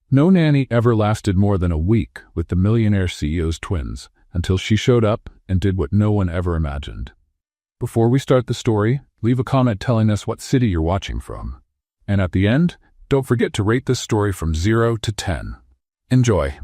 No nanny ever lasted more than a week with the millionaire CEO's twins, until she showed up and did what no one ever imagined. Before we start the story, leave a comment telling us what city you're watching from. And at the end, don't forget to rate this story from 0 to 10. Enjoy.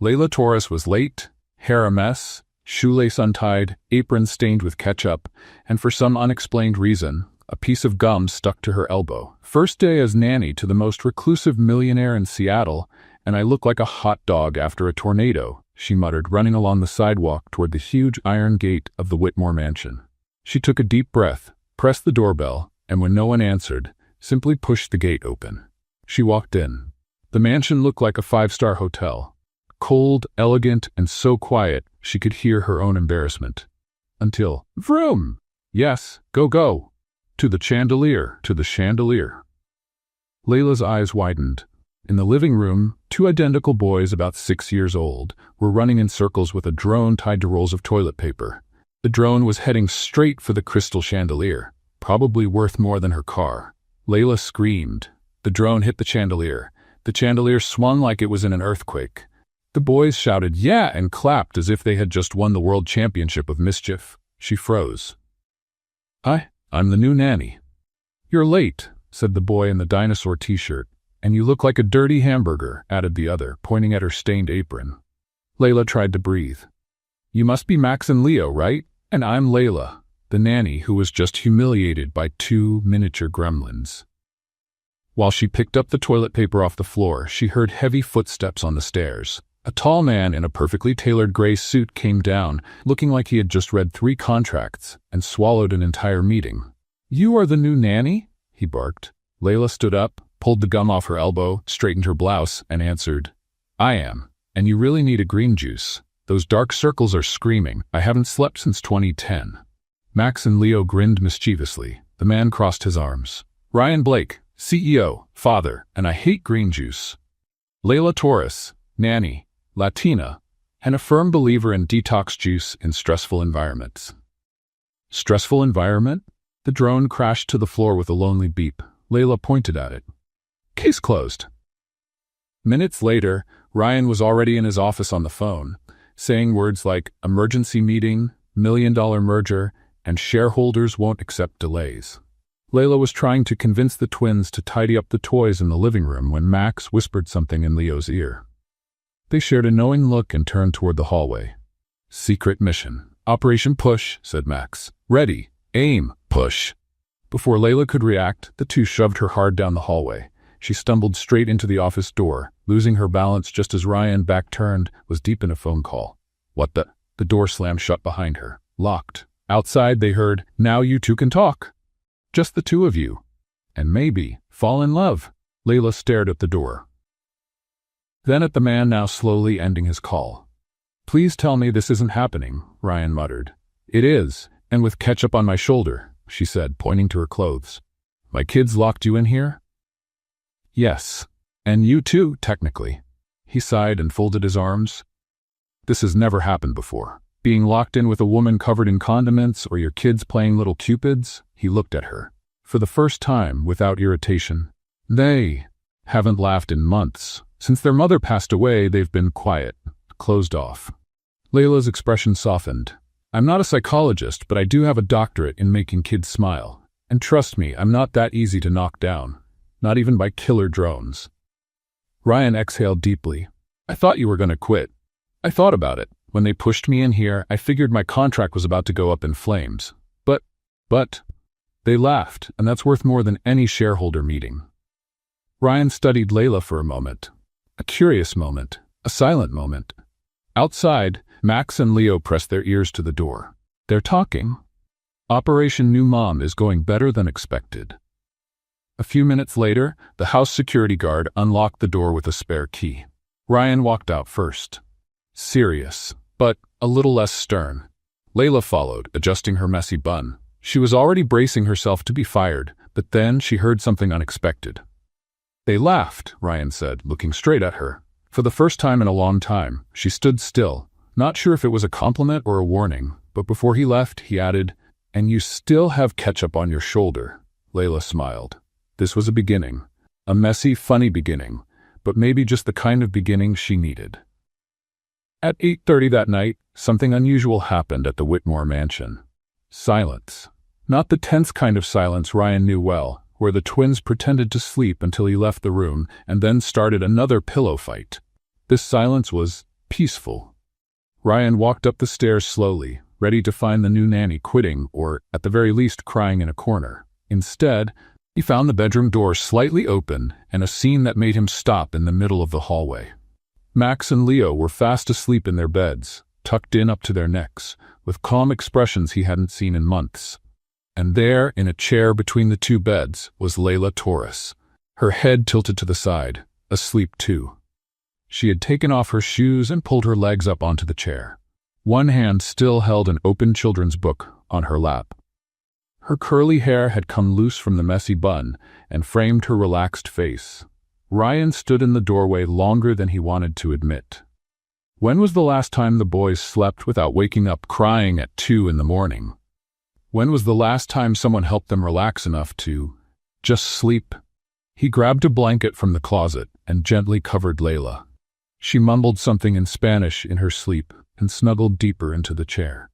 Layla Torres was late, hair a mess, shoelace untied, apron stained with ketchup, and for some unexplained reason, a piece of gum stuck to her elbow. First day as nanny to the most reclusive millionaire in Seattle, and I look like a hot dog after a tornado, she muttered, running along the sidewalk toward the huge iron gate of the Whitmore mansion. She took a deep breath, pressed the doorbell, and when no one answered, simply pushed the gate open. She walked in. The mansion looked like a five-star hotel. Cold, elegant, and so quiet she could hear her own embarrassment. Until, vroom! Yes, go. To the chandelier, to the chandelier. Layla's eyes widened. In the living room, two identical boys about 6 years old were running in circles with a drone tied to rolls of toilet paper. The drone was heading straight for the crystal chandelier, probably worth more than her car. Layla screamed. The drone hit the chandelier. The chandelier swung like it was in an earthquake. The boys shouted "yeah" and clapped as if they had just won the world championship of mischief. She froze. I'm the new nanny. You're late, said the boy in the dinosaur t-shirt. And you look like a dirty hamburger, added the other, pointing at her stained apron. Layla tried to breathe. You must be Max and Leo, right? And I'm Layla, the nanny who was just humiliated by two miniature gremlins. While she picked up the toilet paper off the floor, she heard heavy footsteps on the stairs. A tall man in a perfectly tailored gray suit came down, looking like he had just read 3 contracts and swallowed an entire meeting. You are the new nanny? He barked. Layla stood up, pulled the gum off her elbow, straightened her blouse, and answered, I am, and you really need a green juice. Those dark circles are screaming. I haven't slept since 2010. Max and Leo grinned mischievously. The man crossed his arms. Ryan Blake, CEO, father, and I hate green juice. Layla Torres, nanny, Latina, and a firm believer in detox juice in stressful environments. Stressful environment? The drone crashed to the floor with a lonely beep. Layla pointed at it. Case closed. Minutes later, Ryan was already in his office on the phone, saying words like emergency meeting, $1 million merger, and shareholders won't accept delays. Layla was trying to convince the twins to tidy up the toys in the living room when Max whispered something in Leo's ear. They shared a knowing look and turned toward the hallway. Secret mission. Operation Push, said Max. Ready, aim, push. Before Layla could react, the two shoved her hard down the hallway. She stumbled straight into the office door, losing her balance just as Ryan, back-turned, was deep in a phone call. What the? The door slammed shut behind her. Locked. Outside, they heard, now you two can talk. Just the two of you. And maybe fall in love. Layla stared at the door. Then at the man now slowly ending his call. Please tell me this isn't happening, Ryan muttered. It is, and with ketchup on my shoulder, she said, pointing to her clothes. My kids locked you in here? Yes. And you too, technically. He sighed and folded his arms. This has never happened before. Being locked in with a woman covered in condiments or your kids playing little cupids, he looked at her. For the first time, without irritation. They haven't laughed in months. Since their mother passed away, they've been quiet, closed off. Layla's expression softened. I'm not a psychologist, but I do have a doctorate in making kids smile. And trust me, I'm not that easy to knock down. Not even by killer drones. Ryan exhaled deeply. I thought you were going to quit. I thought about it. When they pushed me in here, I figured my contract was about to go up in flames. But, they laughed, and that's worth more than any shareholder meeting. Ryan studied Layla for a moment. A curious moment. A silent moment. Outside, Max and Leo pressed their ears to the door. They're talking. Operation New Mom is going better than expected. A few minutes later, the house security guard unlocked the door with a spare key. Ryan walked out first. Serious, but a little less stern. Layla followed, adjusting her messy bun. She was already bracing herself to be fired, but then she heard something unexpected. They laughed, Ryan said, looking straight at her. For the first time in a long time, she stood still, not sure if it was a compliment or a warning, but before he left, he added, And you still have ketchup on your shoulder. Layla smiled. This was a beginning. A messy, funny beginning. but maybe just the kind of beginning she needed. At 8:30 that night, something unusual happened at the Whitmore mansion. Silence. Not the tense kind of silence Ryan knew well, where the twins pretended to sleep until he left the room and then started another pillow fight. This silence was peaceful. Ryan walked up the stairs slowly, ready to find the new nanny quitting or, at the very least, crying in a corner. Instead, he found the bedroom door slightly open and a scene that made him stop in the middle of the hallway. Max and Leo were fast asleep in their beds, tucked in up to their necks, with calm expressions he hadn't seen in months. And there, in a chair between the two beds, was Layla Torres, her head tilted to the side, asleep too. She had taken off her shoes and pulled her legs up onto the chair. One hand still held an open children's book on her lap. Her curly hair had come loose from the messy bun and framed her relaxed face. Ryan stood in the doorway longer than he wanted to admit. When was the last time the boys slept without waking up crying at 2 in the morning? When was the last time someone helped them relax enough to just sleep? He grabbed a blanket from the closet and gently covered Layla. She mumbled something in Spanish in her sleep and snuggled deeper into the chair.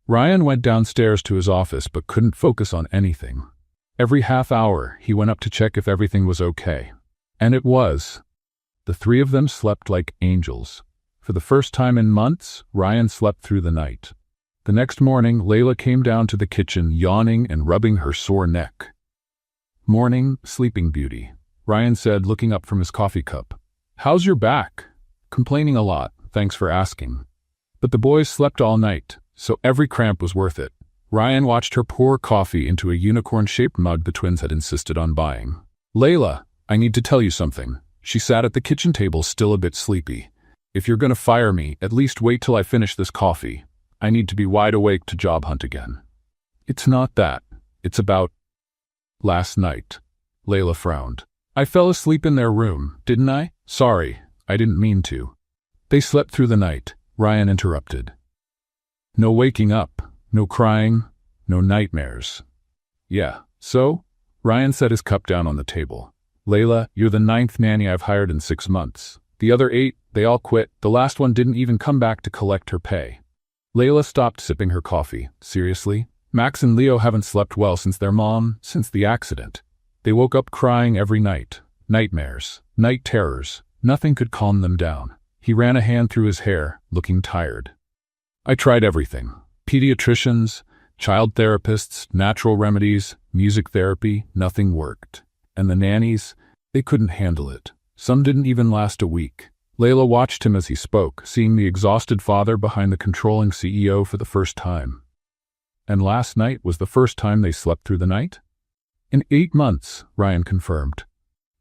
Ryan went downstairs to his office but couldn't focus on anything. Every half hour, he went up to check if everything was okay. And it was. The three of them slept like angels. For the first time in months, Ryan slept through the night. The next morning, Layla came down to the kitchen, yawning and rubbing her sore neck. "Morning, sleeping beauty," Ryan said, looking up from his coffee cup. "How's your back?" "Complaining a lot, thanks for asking." But the boys slept all night, so every cramp was worth it. Ryan watched her pour coffee into a unicorn-shaped mug the twins had insisted on buying. "Layla, I need to tell you something." She sat at the kitchen table, still a bit sleepy. "If you're gonna fire me, at least wait till I finish this coffee. I need to be wide awake to job hunt again." "It's not that. It's about last night." Layla frowned. "I fell asleep in their room, didn't I? Sorry, I didn't mean to." "They slept through the night," Ryan interrupted. "No waking up, no crying, no nightmares." "Yeah, so?" Ryan set his cup down on the table. "Layla, you're the 9th nanny I've hired in 6 months. The other 8, they all quit. The last one didn't even come back to collect her pay." Layla stopped sipping her coffee. "Seriously? Max and Leo haven't slept well since the accident. They woke up crying every night. Nightmares, night terrors. Nothing could calm them down." He ran a hand through his hair, looking tired. "I tried everything. Pediatricians, child therapists, natural remedies, music therapy, nothing worked. And the nannies, they couldn't handle it. Some didn't even last a week." Layla watched him as he spoke, seeing the exhausted father behind the controlling CEO for the first time. "And last night was the first time they slept through the night?" "In 8 months, Ryan confirmed.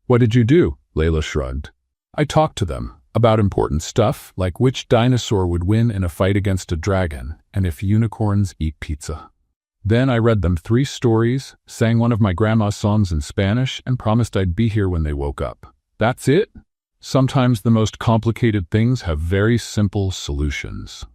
"What did you do?" Layla shrugged. "I talked to them about important stuff, like which dinosaur would win in a fight against a dragon, and if unicorns eat pizza. Then I read them 3 stories, sang one of my grandma's songs in Spanish, and promised I'd be here when they woke up. That's it. Sometimes the most complicated things have very simple solutions."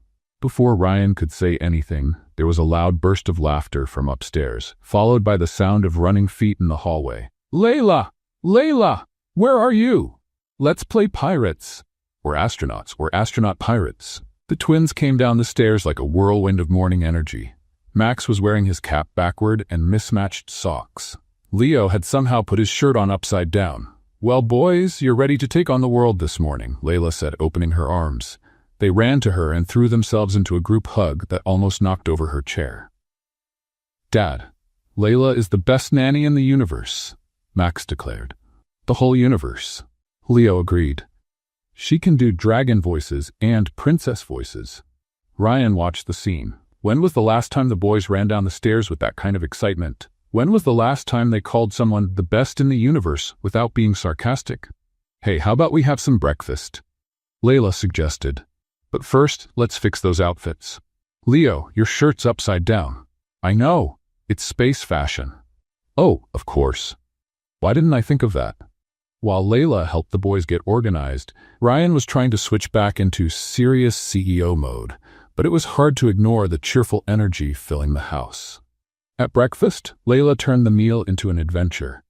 Before Ryan could say anything, there was a loud burst of laughter from upstairs, followed by the sound of running feet in the hallway. "Layla! Layla! Where are you? Let's play pirates." Or astronauts, or astronaut pirates. The twins came down the stairs like a whirlwind of morning energy. Max was wearing his cap backward and mismatched socks. Leo had somehow put his shirt on upside down. "Well, boys, you're ready to take on the world this morning," Layla said, opening her arms. They ran to her and threw themselves into a group hug that almost knocked over her chair. "Dad, Layla is the best nanny in the universe," Max declared. "The whole universe," Leo agreed. "She can do dragon voices and princess voices." Ryan watched the scene. When was the last time the boys ran down the stairs with that kind of excitement? When was the last time they called someone the best in the universe without being sarcastic? "Hey, how about we have some breakfast?" Layla suggested. "But first, let's fix those outfits." "Leo, your shirt's upside down." "I know. It's space fashion." "Oh, of course. Why didn't I think of that?" While Layla helped the boys get organized, Ryan was trying to switch back into serious CEO mode, but it was hard to ignore the cheerful energy filling the house. At breakfast, Layla turned the meal into an adventure.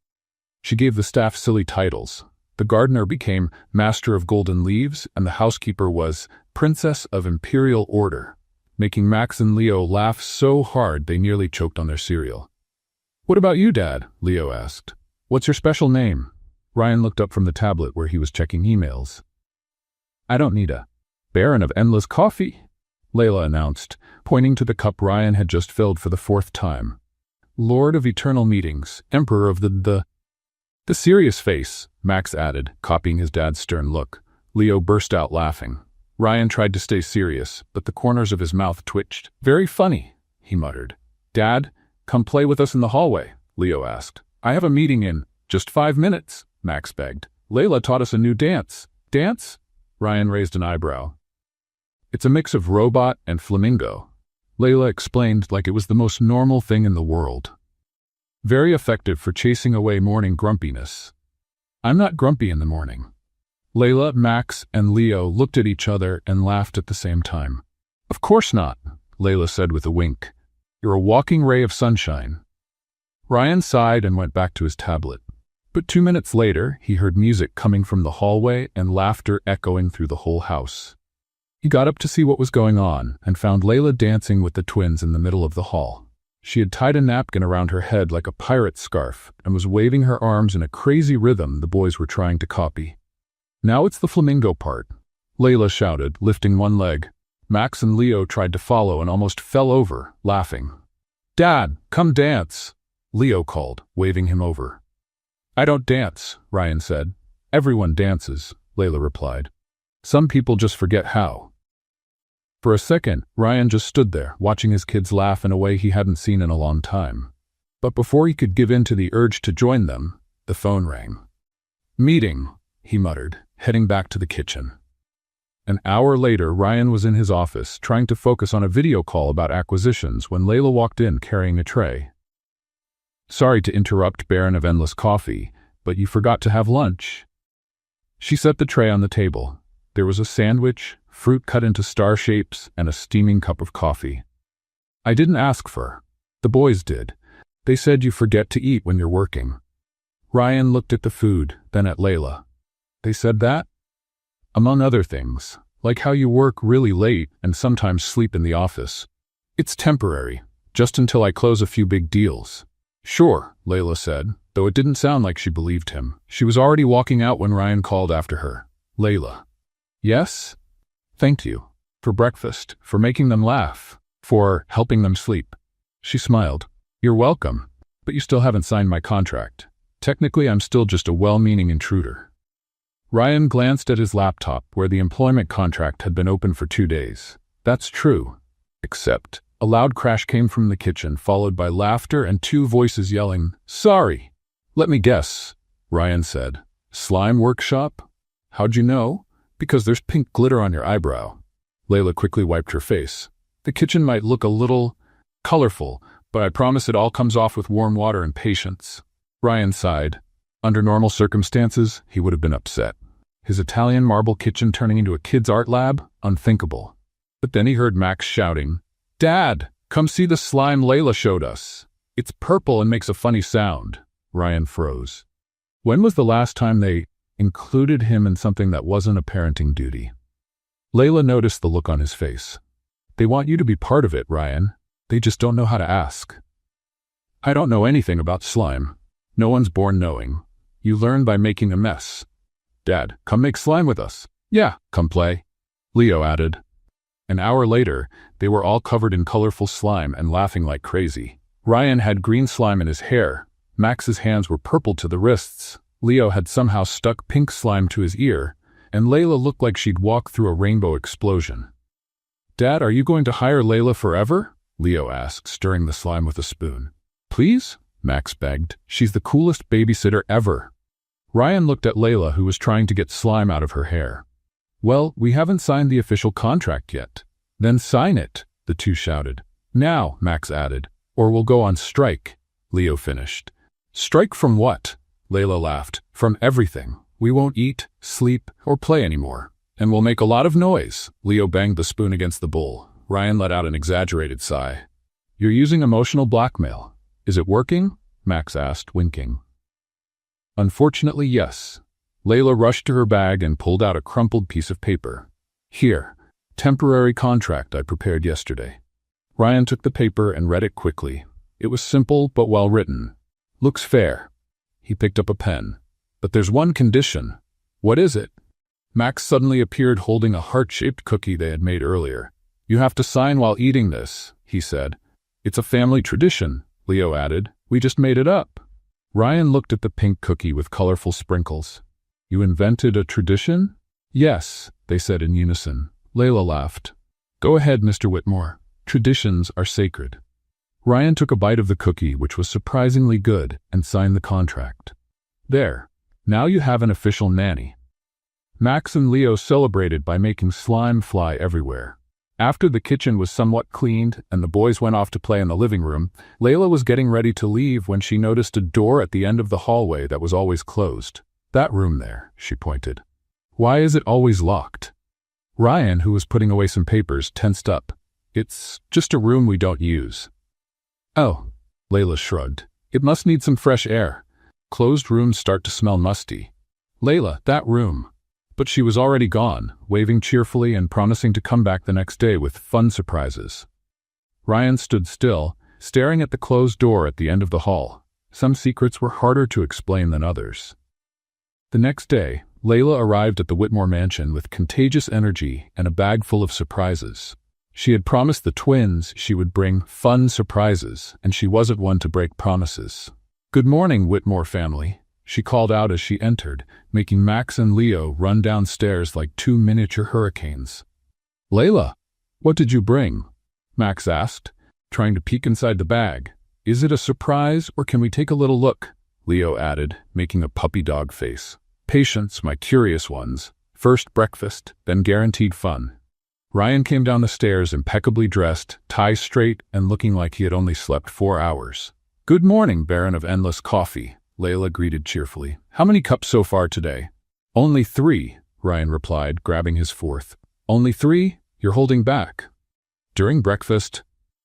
She gave the staff silly titles. The gardener became master of golden leaves, and the housekeeper was princess of imperial order, making Max and Leo laugh so hard they nearly choked on their cereal. "What about you, Dad?" Leo asked. "What's your special name?" Ryan looked up from the tablet where he was checking emails. "I don't need a Baron of Endless Coffee," Layla announced, pointing to the cup Ryan had just filled for the 4th time. "Lord of Eternal Meetings, Emperor of the serious face," Max added, copying his dad's stern look. Leo burst out laughing. Ryan tried to stay serious, but the corners of his mouth twitched. "Very funny," he muttered. "Dad, come play with us in the hallway," Leo asked. "I have a meeting in just 5 minutes," Max begged. "Layla taught us a new dance." "Dance?" Ryan raised an eyebrow. "It's a mix of robot and flamingo," Layla explained like it was the most normal thing in the world. "Very effective for chasing away morning grumpiness." "I'm not grumpy in the morning." Layla, Max, and Leo looked at each other and laughed at the same time. "Of course not," Layla said with a wink. "You're a walking ray of sunshine." Ryan sighed and went back to his tablet. But 2 minutes later, he heard music coming from the hallway and laughter echoing through the whole house. He got up to see what was going on and found Layla dancing with the twins in the middle of the hall. She had tied a napkin around her head like a pirate scarf and was waving her arms in a crazy rhythm the boys were trying to copy. "Now it's the flamingo part," Layla shouted, lifting one leg. Max and Leo tried to follow and almost fell over, laughing. "Dad, come dance," Leo called, waving him over. "I don't dance," Ryan said. "Everyone dances," Layla replied. "Some people just forget how." For a second, Ryan just stood there, watching his kids laugh in a way he hadn't seen in a long time. But before he could give in to the urge to join them, the phone rang. "Meeting," he muttered, heading back to the kitchen. An hour later, Ryan was in his office, trying to focus on a video call about acquisitions when Layla walked in carrying a tray. "Sorry to interrupt, Baron of Endless Coffee, but you forgot to have lunch." She set the tray on the table. There was a sandwich, fruit cut into star shapes, and a steaming cup of coffee. "I didn't ask for. The boys did. They said you forget to eat when you're working." Ryan looked at the food, then at Layla. "They said that?" "Among other things, like how you work really late and sometimes sleep in the office. It's temporary, just until I close a few big deals." "Sure," Layla said, though it didn't sound like she believed him. She was already walking out when Ryan called after her. "Layla." "Yes?" "Thank you. For breakfast, for making them laugh, for helping them sleep." She smiled. "You're welcome, but you still haven't signed my contract. Technically, I'm still just a well-meaning intruder." Ryan glanced at his laptop where the employment contract had been open for 2 days. "That's true. Except..." A loud crash came from the kitchen, followed by laughter and 2 voices yelling, "Sorry!" "Let me guess," Ryan said. "Slime workshop?" "How'd you know?" "Because there's pink glitter on your eyebrow." Layla quickly wiped her face. "The kitchen might look a little colorful, but I promise it all comes off with warm water and patience." Ryan sighed. Under normal circumstances, he would have been upset. His Italian marble kitchen turning into a kid's art lab? Unthinkable. But then he heard Max shouting, "Dad, come see the slime Layla showed us. It's purple and makes a funny sound." Ryan froze. When was the last time they included him in something that wasn't a parenting duty? Layla noticed the look on his face. "They want you to be part of it, Ryan. They just don't know how to ask." "I don't know anything about slime. No one's born knowing. You learn by making a mess." "Dad, come make slime with us." "Yeah, come play," Leo added. An hour later, they were all covered in colorful slime and laughing like crazy. Ryan had green slime in his hair. Max's hands were purple to the wrists. Leo had somehow stuck pink slime to his ear, and Layla looked like she'd walked through a rainbow explosion. "Dad, are you going to hire Layla forever?" Leo asked, stirring the slime with a spoon. "Please?" Max begged. "She's the coolest babysitter ever." Ryan looked at Layla, who was trying to get slime out of her hair. "Well, we haven't signed the official contract yet." "Then sign it," the 2 shouted. "Now," Max added, "or we'll go on strike," Leo finished. "Strike from what?" Layla laughed. "From everything. We won't eat, sleep, or play anymore. And we'll make a lot of noise." Leo banged the spoon against the bowl. Ryan let out an exaggerated sigh. "You're using emotional blackmail. Is it working?" Max asked, winking. "Unfortunately, yes." Layla rushed to her bag and pulled out a crumpled piece of paper. Here, temporary contract I prepared yesterday. Ryan took the paper and read it quickly. It was simple but well written. Looks fair. He picked up a pen. But there's one condition. What is it? Max suddenly appeared holding a heart-shaped cookie they had made earlier. You have to sign while eating this, he said. It's a family tradition, Leo added. We just made it up. Ryan looked at the pink cookie with colorful sprinkles. You invented a tradition? Yes, they said in unison. Layla laughed. Go ahead, Mr. Whitmore. Traditions are sacred. Ryan took a bite of the cookie, which was surprisingly good, and signed the contract. There. Now you have an official nanny. Max and Leo celebrated by making slime fly everywhere. After the kitchen was somewhat cleaned and the boys went off to play in the living room, Layla was getting ready to leave when she noticed a door at the end of the hallway that was always closed. That room there, she pointed. Why is it always locked? Ryan, who was putting away some papers, tensed up. It's just a room we don't use. Oh, Layla shrugged. It must need some fresh air. Closed rooms start to smell musty. Layla, that room. But she was already gone, waving cheerfully and promising to come back the next day with fun surprises. Ryan stood still, staring at the closed door at the end of the hall. Some secrets were harder to explain than others. The next day, Layla arrived at the Whitmore mansion with contagious energy and a bag full of surprises. She had promised the twins she would bring fun surprises, and she wasn't one to break promises. Good morning, Whitmore family, she called out as she entered, making Max and Leo run downstairs like two miniature hurricanes. Layla, what did you bring? Max asked, trying to peek inside the bag. Is it a surprise, or can we take a little look? Leo added, making a puppy dog face. Patience, my curious ones. First breakfast, then guaranteed fun. Ryan came down the stairs impeccably dressed, tie straight, and looking like he had only slept 4 hours. Good morning, Baron of Endless Coffee, Layla greeted cheerfully. How many cups so far today? Only 3, Ryan replied, grabbing his fourth. Only 3? You're holding back. During breakfast,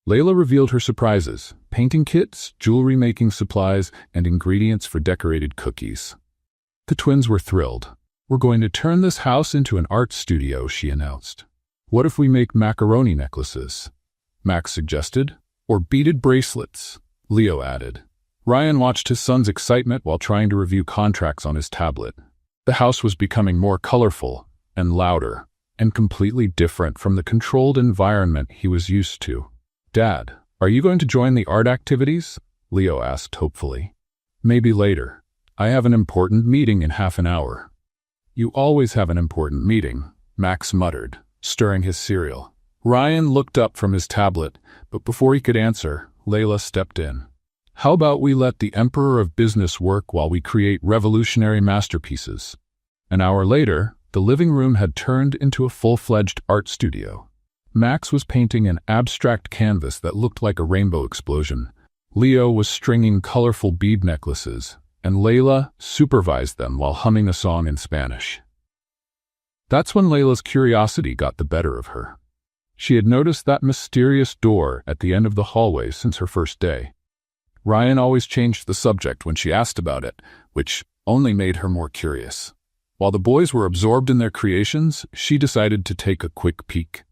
Layla revealed her surprises, painting kits, jewelry-making supplies, and ingredients for decorated cookies. The twins were thrilled. We're going to turn this house into an art studio, she announced. What if we make macaroni necklaces? Max suggested. Or beaded bracelets, Leo added. Ryan watched his son's excitement while trying to review contracts on his tablet. The house was becoming more colorful and louder, and completely different from the controlled environment he was used to. Dad, are you going to join the art activities? Leo asked hopefully. Maybe later. I have an important meeting in half an hour. You always have an important meeting, Max muttered, stirring his cereal. Ryan looked up from his tablet, but before he could answer, Layla stepped in. How about we let the Emperor of Business work while we create revolutionary masterpieces? An hour later, the living room had turned into a full-fledged art studio. Max was painting an abstract canvas that looked like a rainbow explosion. Leo was stringing colorful bead necklaces, and Layla supervised them while humming a song in Spanish. That's when Layla's curiosity got the better of her. She had noticed that mysterious door at the end of the hallway since her first day. Ryan always changed the subject when she asked about it, which only made her more curious. While the boys were absorbed in their creations, she decided to take a quick peek.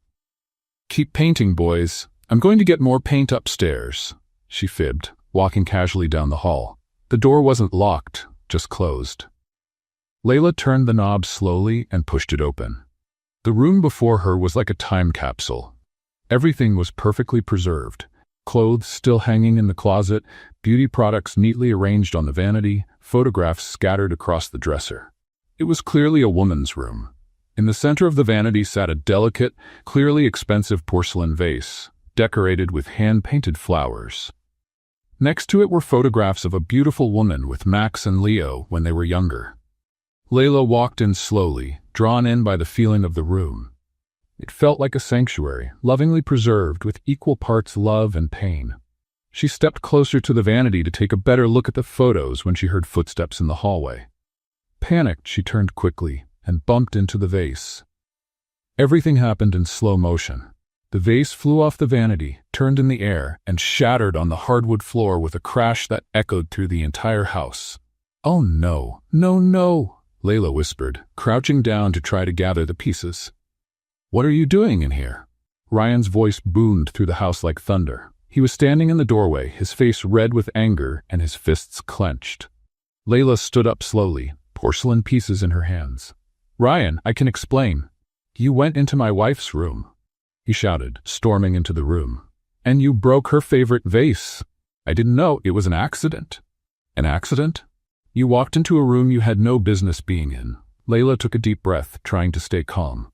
Keep painting, boys. I'm going to get more paint upstairs, she fibbed, walking casually down the hall. The door wasn't locked, just closed. Layla turned the knob slowly and pushed it open. The room before her was like a time capsule. Everything was perfectly preserved. Clothes still hanging in the closet, beauty products neatly arranged on the vanity, photographs scattered across the dresser. It was clearly a woman's room. In the center of the vanity sat a delicate, clearly expensive porcelain vase, decorated with hand-painted flowers. Next to it were photographs of a beautiful woman with Max and Leo when they were younger. Layla walked in slowly, drawn in by the feeling of the room. It felt like a sanctuary, lovingly preserved with equal parts love and pain. She stepped closer to the vanity to take a better look at the photos when she heard footsteps in the hallway. Panicked, she turned quickly and bumped into the vase. Everything happened in slow motion. The vase flew off the vanity, turned in the air, and shattered on the hardwood floor with a crash that echoed through the entire house. Oh no, no, no! Layla whispered, crouching down to try to gather the pieces. "What are you doing in here?" Ryan's voice boomed through the house like thunder. He was standing in the doorway, his face red with anger and his fists clenched. Layla stood up slowly, porcelain pieces in her hands. "Ryan, I can explain. You went into my wife's room," he shouted, storming into the room. "And you broke her favorite vase. I didn't know it was an accident." "An accident? You walked into a room you had no business being in." Layla took a deep breath, trying to stay calm.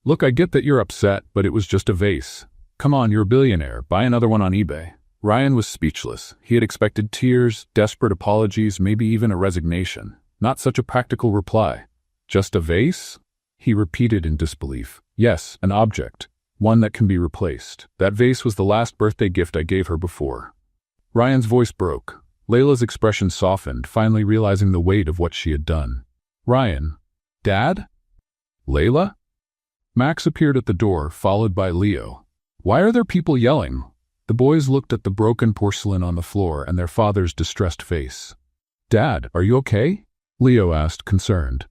"Look, I get that you're upset, but it was just a vase. Come on, you're a billionaire. Buy another one on eBay." Ryan was speechless. He had expected tears, desperate apologies, maybe even a resignation. Not such a practical reply. "Just a vase?" he repeated in disbelief. "Yes, an object. One that can be replaced. That vase was the last birthday gift I gave her before." Ryan's voice broke. Layla's expression softened, finally realizing the weight of what she had done. "Ryan? Dad? Layla?" Max appeared at the door, followed by Leo. "Why are there people yelling?" The boys looked at the broken porcelain on the floor and their father's distressed face. "Dad, are you okay?" Leo asked, concerned.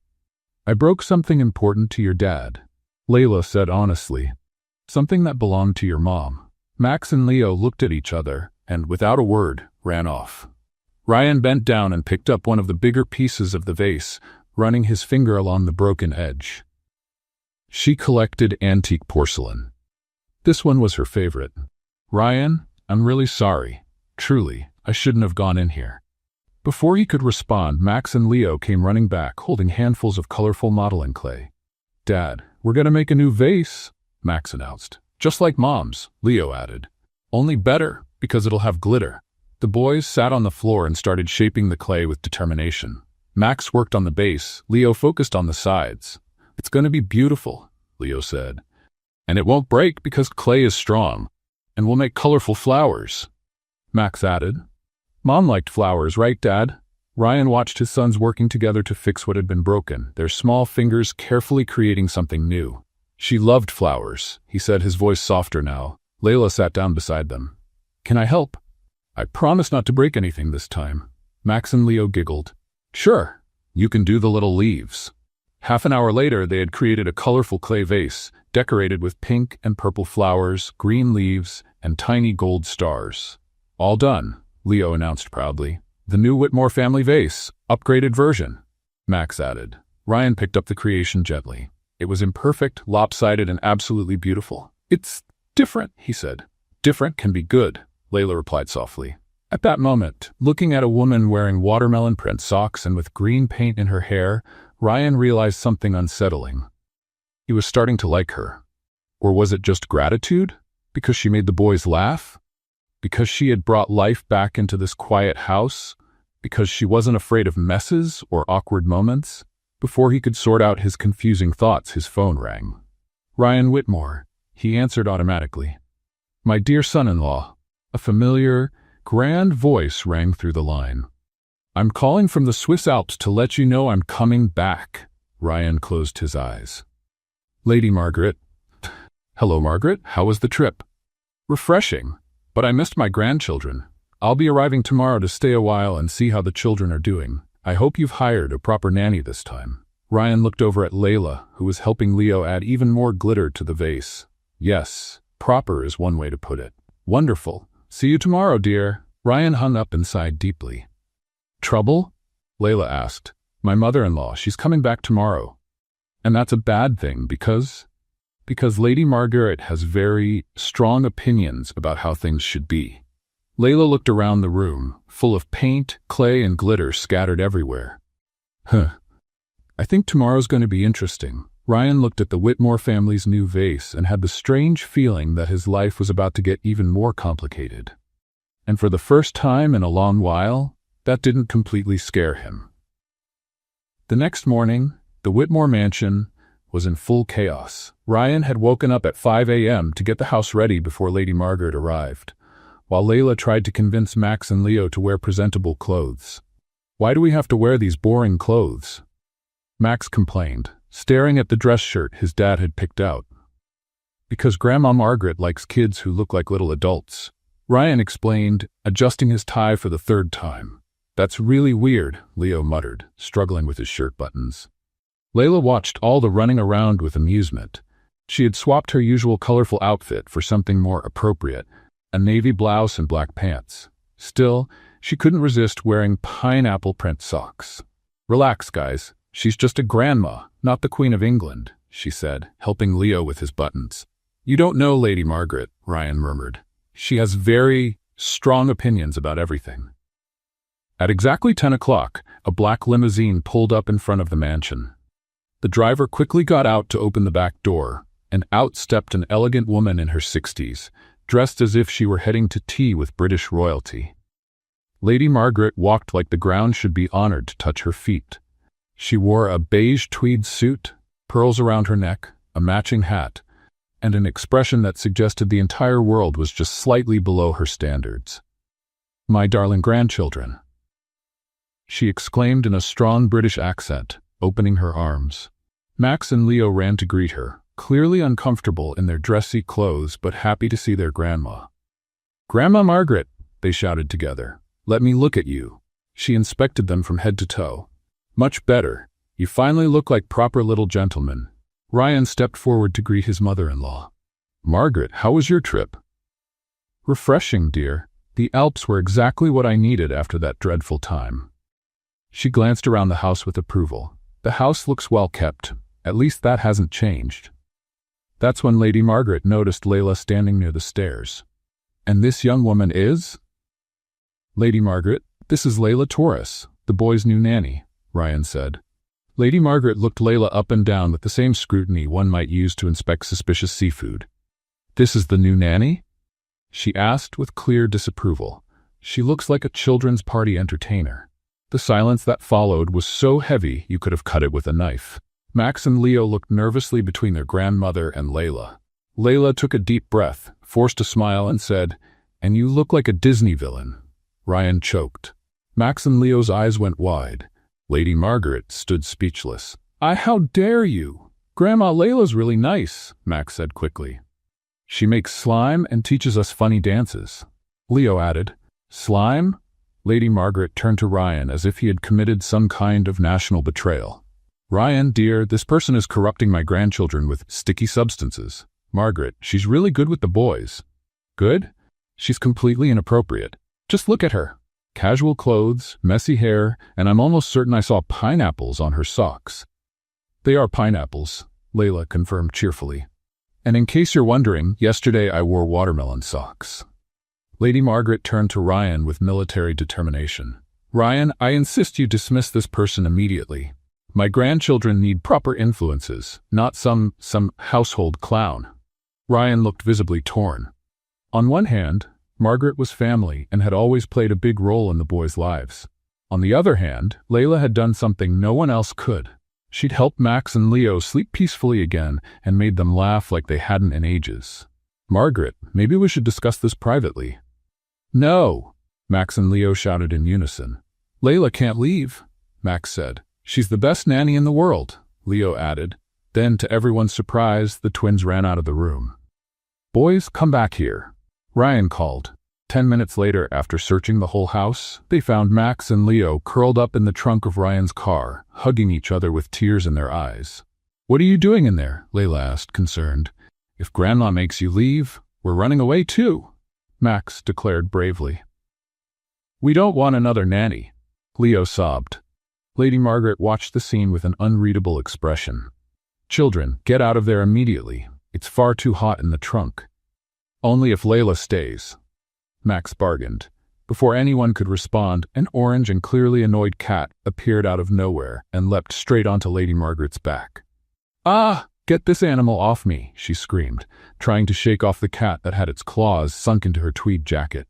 "I broke something important to your dad," Layla said honestly. "Something that belonged to your mom." Max and Leo looked at each other and, without a word, ran off. Ryan bent down and picked up one of the bigger pieces of the vase, running his finger along the broken edge. She collected antique porcelain. This one was her favorite. "Ryan, I'm really sorry. Truly, I shouldn't have gone in here." Before he could respond, Max and Leo came running back, holding handfuls of colorful modeling clay. "Dad, we're gonna make a new vase," Max announced. "Just like Mom's," Leo added. "Only better, because it'll have glitter." The boys sat on the floor and started shaping the clay with determination. Max worked on the base, Leo focused on the sides. "It's gonna be beautiful," Leo said. "And it won't break because clay is strong. And we'll make colorful flowers," Max added. "Mom liked flowers, right, Dad?" Ryan watched his sons working together to fix what had been broken, their small fingers carefully creating something new. "She loved flowers," he said, his voice softer now. Layla sat down beside them. "Can I help?" "I promise not to break anything this time." Max and Leo giggled. "Sure, you can do the little leaves." Half an hour later, they had created a colorful clay vase, decorated with pink and purple flowers, green leaves, and tiny gold stars. "All done," Leo announced proudly. "The new Whitmore family vase, upgraded version," Max added. Ryan picked up the creation gently. It was imperfect, lopsided, and absolutely beautiful. "It's different," he said. "Different can be good," Layla replied softly. At that moment, looking at a woman wearing watermelon print socks and with green paint in her hair, Ryan realized something unsettling. He was starting to like her. Or was it just gratitude? Because she made the boys laugh? Because she had brought life back into this quiet house? Because she wasn't afraid of messes or awkward moments? Before he could sort out his confusing thoughts, his phone rang. "Ryan Whitmore," he answered automatically. "My dear son-in-law." A familiar, grand voice rang through the line. "I'm calling from the Swiss Alps to let you know I'm coming back." Ryan closed his eyes. "Lady Margaret." "Hello, Margaret. How was the trip?" "Refreshing, but I missed my grandchildren. I'll be arriving tomorrow to stay a while and see how the children are doing. I hope you've hired a proper nanny this time." Ryan looked over at Layla, who was helping Leo add even more glitter to the vase. "Yes, proper is one way to put it." "Wonderful. See you tomorrow, dear." Ryan hung up and sighed deeply. "Trouble?" Layla asked. "My mother-in-law, she's coming back tomorrow. And that's a bad thing because Lady Margaret has very strong opinions about how things should be." Layla looked around the room, full of paint, clay, and glitter scattered everywhere. "I think tomorrow's going to be interesting." Ryan looked at the Whitmore family's new vase and had the strange feeling that his life was about to get even more complicated. And for the first time in a long while, that didn't completely scare him. The next morning, the Whitmore mansion was in full chaos. Ryan had woken up at 5 a.m. to get the house ready before Lady Margaret arrived, while Layla tried to convince Max and Leo to wear presentable clothes. "Why do we have to wear these boring clothes?" Max complained, staring at the dress shirt his dad had picked out. "Because Grandma Margaret likes kids who look like little adults," Ryan explained, adjusting his tie for the third time. That's really weird, Leo muttered, struggling with his shirt buttons. Layla watched all the running around with amusement. She had swapped her usual colorful outfit for something more appropriate, a navy blouse and black pants. Still, she couldn't resist wearing pineapple print socks. Relax, guys. She's just a grandma, not the Queen of England, she said, helping Leo with his buttons. You don't know Lady Margaret, Ryan murmured. She has very strong opinions about everything. At exactly 10 o'clock, a black limousine pulled up in front of the mansion. The driver quickly got out to open the back door, and out stepped an elegant woman in her 60s, dressed as if she were heading to tea with British royalty. Lady Margaret walked like the ground should be honored to touch her feet. She wore a beige tweed suit, pearls around her neck, a matching hat, and an expression that suggested the entire world was just slightly below her standards. "My darling grandchildren," she exclaimed in a strong British accent, opening her arms. Max and Leo ran to greet her, clearly uncomfortable in their dressy clothes but happy to see their grandma. "Grandma Margaret," they shouted together. "Let me look at you." She inspected them from head to toe. "Much better. You finally look like proper little gentlemen." Ryan stepped forward to greet his mother-in-law. "Margaret, how was your trip?" "Refreshing, dear. The Alps were exactly what I needed after that dreadful time." She glanced around the house with approval. "The house looks well kept. At least that hasn't changed." That's when Lady Margaret noticed Layla standing near the stairs. "And this young woman is?" "Lady Margaret, this is Layla Torres, the boy's new nanny," Ryan said. Lady Margaret looked Layla up and down with the same scrutiny one might use to inspect suspicious seafood. "This is the new nanny?" she asked with clear disapproval. "She looks like a children's party entertainer." The silence that followed was so heavy you could have cut it with a knife. Max and Leo looked nervously between their grandmother and Layla. Layla took a deep breath, forced a smile, and said, "And you look like a Disney villain." Ryan choked. Max and Leo's eyes went wide. Lady Margaret stood speechless. How dare you? Grandma Layla's really nice," Max said quickly. "She makes slime and teaches us funny dances," Leo added. "Slime?" Lady Margaret turned to Ryan as if he had committed some kind of national betrayal. "Ryan, dear, this person is corrupting my grandchildren with sticky substances. Margaret, she's really good with the boys." "Good? She's completely inappropriate. Just look at her. Casual clothes, messy hair, and I'm almost certain I saw pineapples on her socks." "They are pineapples," Layla confirmed cheerfully. "And in case you're wondering, yesterday I wore watermelon socks." Lady Margaret turned to Ryan with military determination. "Ryan, I insist you dismiss this person immediately. My grandchildren need proper influences, not some household clown." Ryan looked visibly torn. On one hand, Margaret was family and had always played a big role in the boys' lives. On the other hand, Layla had done something no one else could. She'd helped Max and Leo sleep peacefully again and made them laugh like they hadn't in ages. "Margaret, maybe we should discuss this privately." "No!" Max and Leo shouted in unison. "Layla can't leave," Max said. "She's the best nanny in the world," Leo added. Then, to everyone's surprise, the twins ran out of the room. "Boys, come back here," Ryan called. 10 minutes later, after searching the whole house, they found Max and Leo curled up in the trunk of Ryan's car, hugging each other with tears in their eyes. "What are you doing in there?" Layla asked, concerned. "If Grandma makes you leave, we're running away too," Max declared bravely. "We don't want another nanny," Leo sobbed. Lady Margaret watched the scene with an unreadable expression. "Children, get out of there immediately. It's far too hot in the trunk." "Only if Layla stays," Max bargained. Before anyone could respond, an orange and clearly annoyed cat appeared out of nowhere and leapt straight onto Lady Margaret's back. "Ah! Get this animal off me," she screamed, trying to shake off the cat that had its claws sunk into her tweed jacket.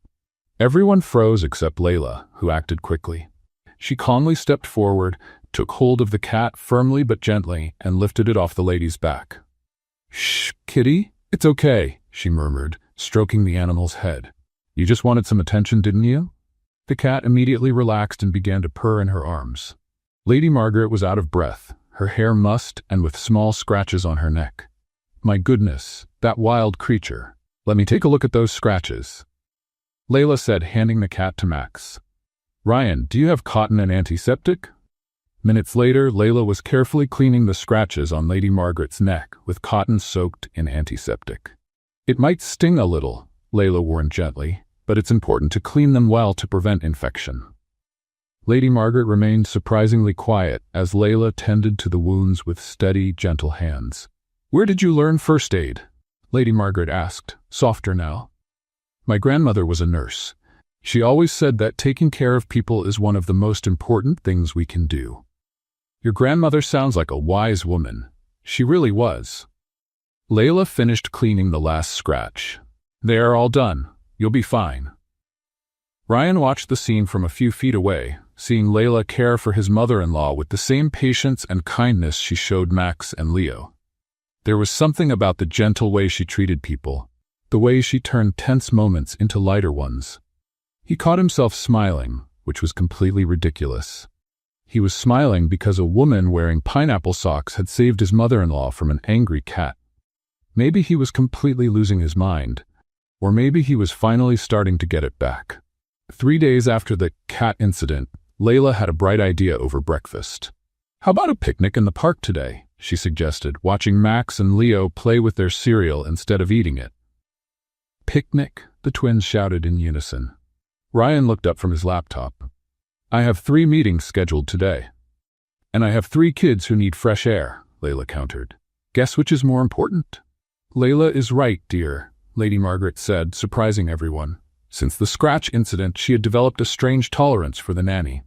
Everyone froze except Layla, who acted quickly. She calmly stepped forward, took hold of the cat firmly but gently, and lifted it off the lady's back. "Shh, kitty, it's okay," she murmured, stroking the animal's head. "You just wanted some attention, didn't you?" The cat immediately relaxed and began to purr in her arms. Lady Margaret was out of breath, her hair mussed and with small scratches on her neck. "My goodness, that wild creature. Let me take a look at those scratches," Layla said, handing the cat to Max. Ryan, do you have cotton and antiseptic? Minutes later, Layla was carefully cleaning the scratches on Lady Margaret's neck with cotton soaked in antiseptic. It might sting a little, Layla warned gently, but it's important to clean them well to prevent infection. Lady Margaret remained surprisingly quiet as Layla tended to the wounds with steady, gentle hands. Where did you learn first aid? Lady Margaret asked, softer now. My grandmother was a nurse. She always said that taking care of people is one of the most important things we can do. Your grandmother sounds like a wise woman. She really was. Layla finished cleaning the last scratch. They are all done. You'll be fine. Ryan watched the scene from a few feet away, seeing Layla care for his mother-in-law with the same patience and kindness she showed Max and Leo. There was something about the gentle way she treated people, the way she turned tense moments into lighter ones. He caught himself smiling, which was completely ridiculous. He was smiling because a woman wearing pineapple socks had saved his mother-in-law from an angry cat. Maybe he was completely losing his mind, or maybe he was finally starting to get it back. 3 days after the cat incident, Layla had a bright idea over breakfast. How about a picnic in the park today? She suggested, watching Max and Leo play with their cereal instead of eating it. Picnic, the twins shouted in unison. Ryan looked up from his laptop. I have 3 meetings scheduled today. And I have 3 kids who need fresh air, Layla countered. Guess which is more important? Layla is right, dear, Lady Margaret said, surprising everyone. Since the scratch incident, she had developed a strange tolerance for the nanny.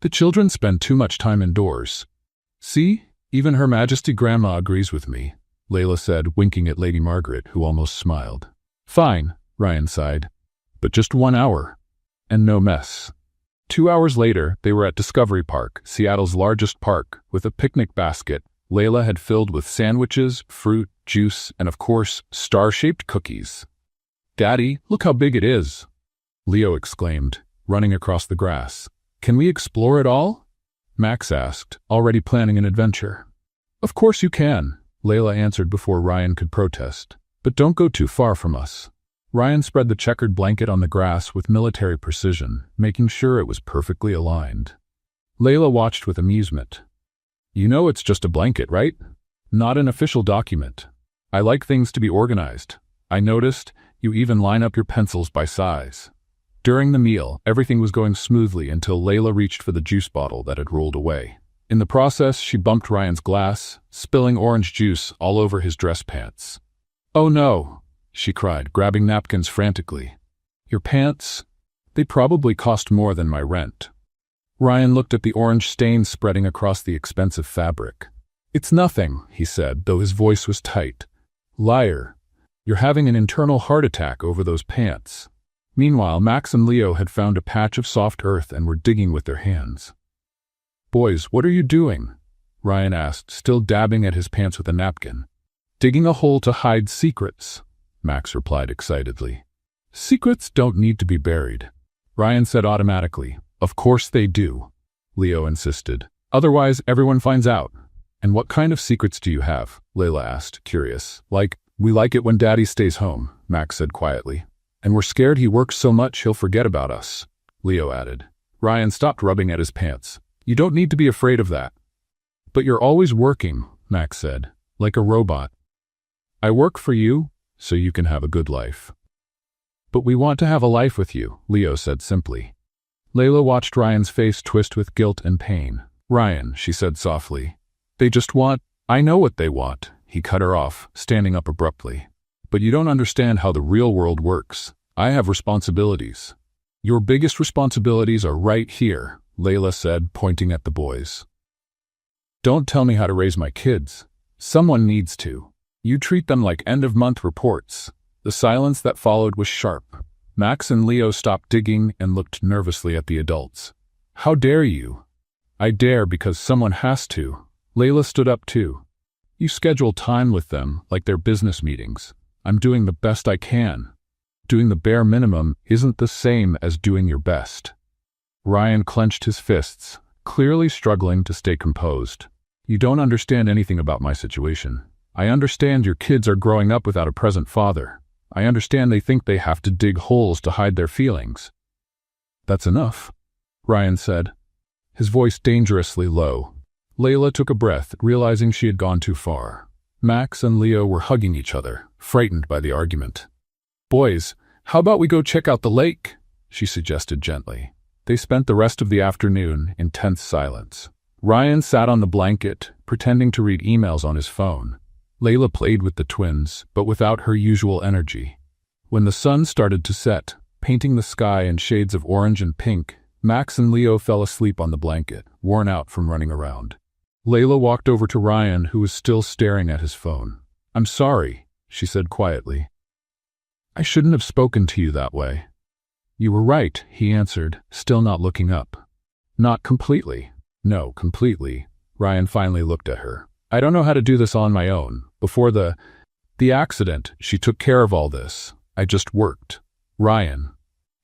The children spend too much time indoors. See, even Her Majesty Grandma agrees with me, Layla said, winking at Lady Margaret, who almost smiled. Fine, Ryan sighed. But just 1 hour. And no mess. 2 hours later, they were at Discovery Park, Seattle's largest park, with a picnic basket Layla had filled with sandwiches, fruit, juice, and of course, star-shaped cookies. Daddy, look how big it is, Leo exclaimed, running across the grass. Can we explore it all? Max asked, already planning an adventure. Of course you can, Layla answered before Ryan could protest. But don't go too far from us. Ryan spread the checkered blanket on the grass with military precision, making sure it was perfectly aligned. Layla watched with amusement. You know it's just a blanket, right? Not an official document. I like things to be organized. I noticed you even line up your pencils by size. During the meal, everything was going smoothly until Layla reached for the juice bottle that had rolled away. In the process, she bumped Ryan's glass, spilling orange juice all over his dress pants. Oh no, she cried, grabbing napkins frantically. Your pants? They probably cost more than my rent. Ryan looked at the orange stain spreading across the expensive fabric. It's nothing, he said, though his voice was tight. Liar. You're having an internal heart attack over those pants. Meanwhile, Max and Leo had found a patch of soft earth and were digging with their hands. Boys, what are you doing? Ryan asked, still dabbing at his pants with a napkin. Digging a hole to hide secrets, Max replied excitedly. Secrets don't need to be buried, Ryan said automatically. Of course they do, Leo insisted. Otherwise, everyone finds out. And what kind of secrets do you have? Layla asked, curious. We like it when Daddy stays home, Max said quietly. And we're scared he works so much he'll forget about us, Leo added. Ryan stopped rubbing at his pants. You don't need to be afraid of that. But you're always working, Max said, like a robot. I work for you, so you can have a good life. But we want to have a life with you, Leo said simply. Layla watched Ryan's face twist with guilt and pain. Ryan, she said softly. They just want— I know what they want, he cut her off, standing up abruptly. But you don't understand how the real world works. I have responsibilities. Your biggest responsibilities are right here, Layla said, pointing at the boys. Don't tell me how to raise my kids. Someone needs to. You treat them like end-of-month reports. The silence that followed was sharp. Max and Leo stopped digging and looked nervously at the adults. How dare you? I dare because someone has to. Layla stood up too. You schedule time with them like they're business meetings. I'm doing the best I can. Doing the bare minimum isn't the same as doing your best. Ryan clenched his fists, clearly struggling to stay composed. You don't understand anything about my situation. I understand your kids are growing up without a present father. I understand they think they have to dig holes to hide their feelings. That's enough. Ryan said, his voice dangerously low. Layla took a breath, realizing she had gone too far. Max and Leo were hugging each other, frightened by the argument. "Boys, how about we go check out the lake?" she suggested gently. They spent the rest of the afternoon in tense silence. Ryan sat on the blanket, pretending to read emails on his phone. Layla played with the twins, but without her usual energy. When the sun started to set, painting the sky in shades of orange and pink, Max and Leo fell asleep on the blanket, worn out from running around. Layla walked over to Ryan, who was still staring at his phone. "I'm sorry," she said quietly. "I shouldn't have spoken to you that way." "You were right," he answered, still not looking up. "Not completely." "No, completely." Ryan finally looked at her. "I don't know how to do this on my own. Before the accident, she took care of all this. I just worked." "Ryan,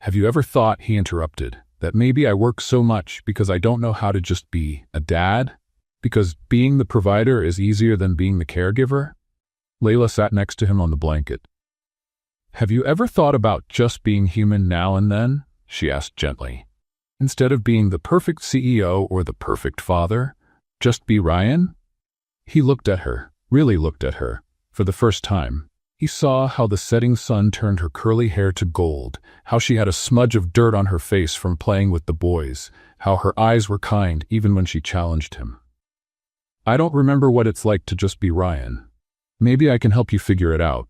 have you ever thought," he interrupted, "that maybe I work so much because I don't know how to just be a dad? Because being the provider is easier than being the caregiver?" Layla sat next to him on the blanket. "Have you ever thought about just being human now and then?" she asked gently. "Instead of being the perfect CEO or the perfect father, just be Ryan?" He looked at her, really looked at her, for the first time. He saw how the setting sun turned her curly hair to gold, how she had a smudge of dirt on her face from playing with the boys, how her eyes were kind even when she challenged him. "I don't remember what it's like to just be Ryan. Maybe I can help you figure it out."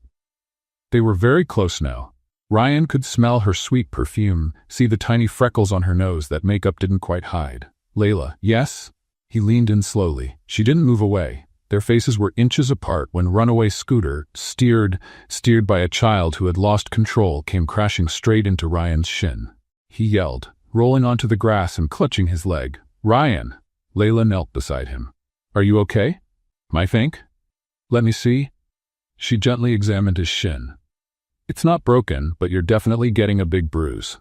They were very close now. Ryan could smell her sweet perfume, see the tiny freckles on her nose that makeup didn't quite hide. "Layla, yes?" He leaned in slowly. She didn't move away. Their faces were inches apart when runaway scooter, steered by a child who had lost control, came crashing straight into Ryan's shin. He yelled, rolling onto the grass and clutching his leg. "Ryan!" Layla knelt beside him. "Are you okay?" "I think." "Let me see." She gently examined his shin. "It's not broken, but you're definitely getting a big bruise."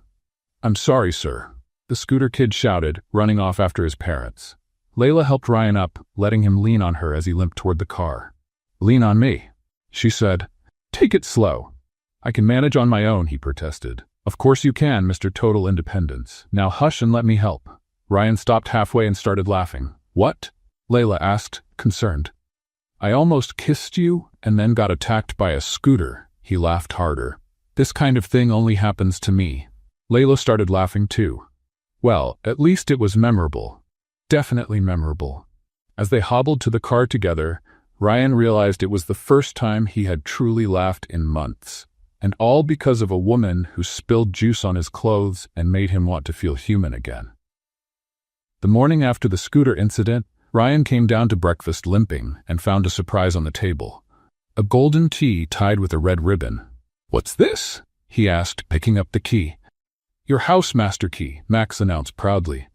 "I'm sorry, sir," the scooter kid shouted, running off after his parents. Layla helped Ryan up, letting him lean on her as he limped toward the car. "Lean on me," she said. "Take it slow." "I can manage on my own," he protested. "Of course you can, Mr. Total Independence. Now hush and let me help." Ryan stopped halfway and started laughing. "What?" Layla asked, concerned. "I almost kissed you and then got attacked by a scooter." He laughed harder. "This kind of thing only happens to me." Layla started laughing too. "Well, at least it was memorable. Definitely memorable." As they hobbled to the car together, Ryan realized it was the first time he had truly laughed in months. And all because of a woman who spilled juice on his clothes and made him want to feel human again. The morning after the scooter incident, Ryan came down to breakfast limping and found a surprise on the table. A golden tea tied with a red ribbon. "What's this?" he asked, picking up the key. "Your housemaster key," Max announced proudly.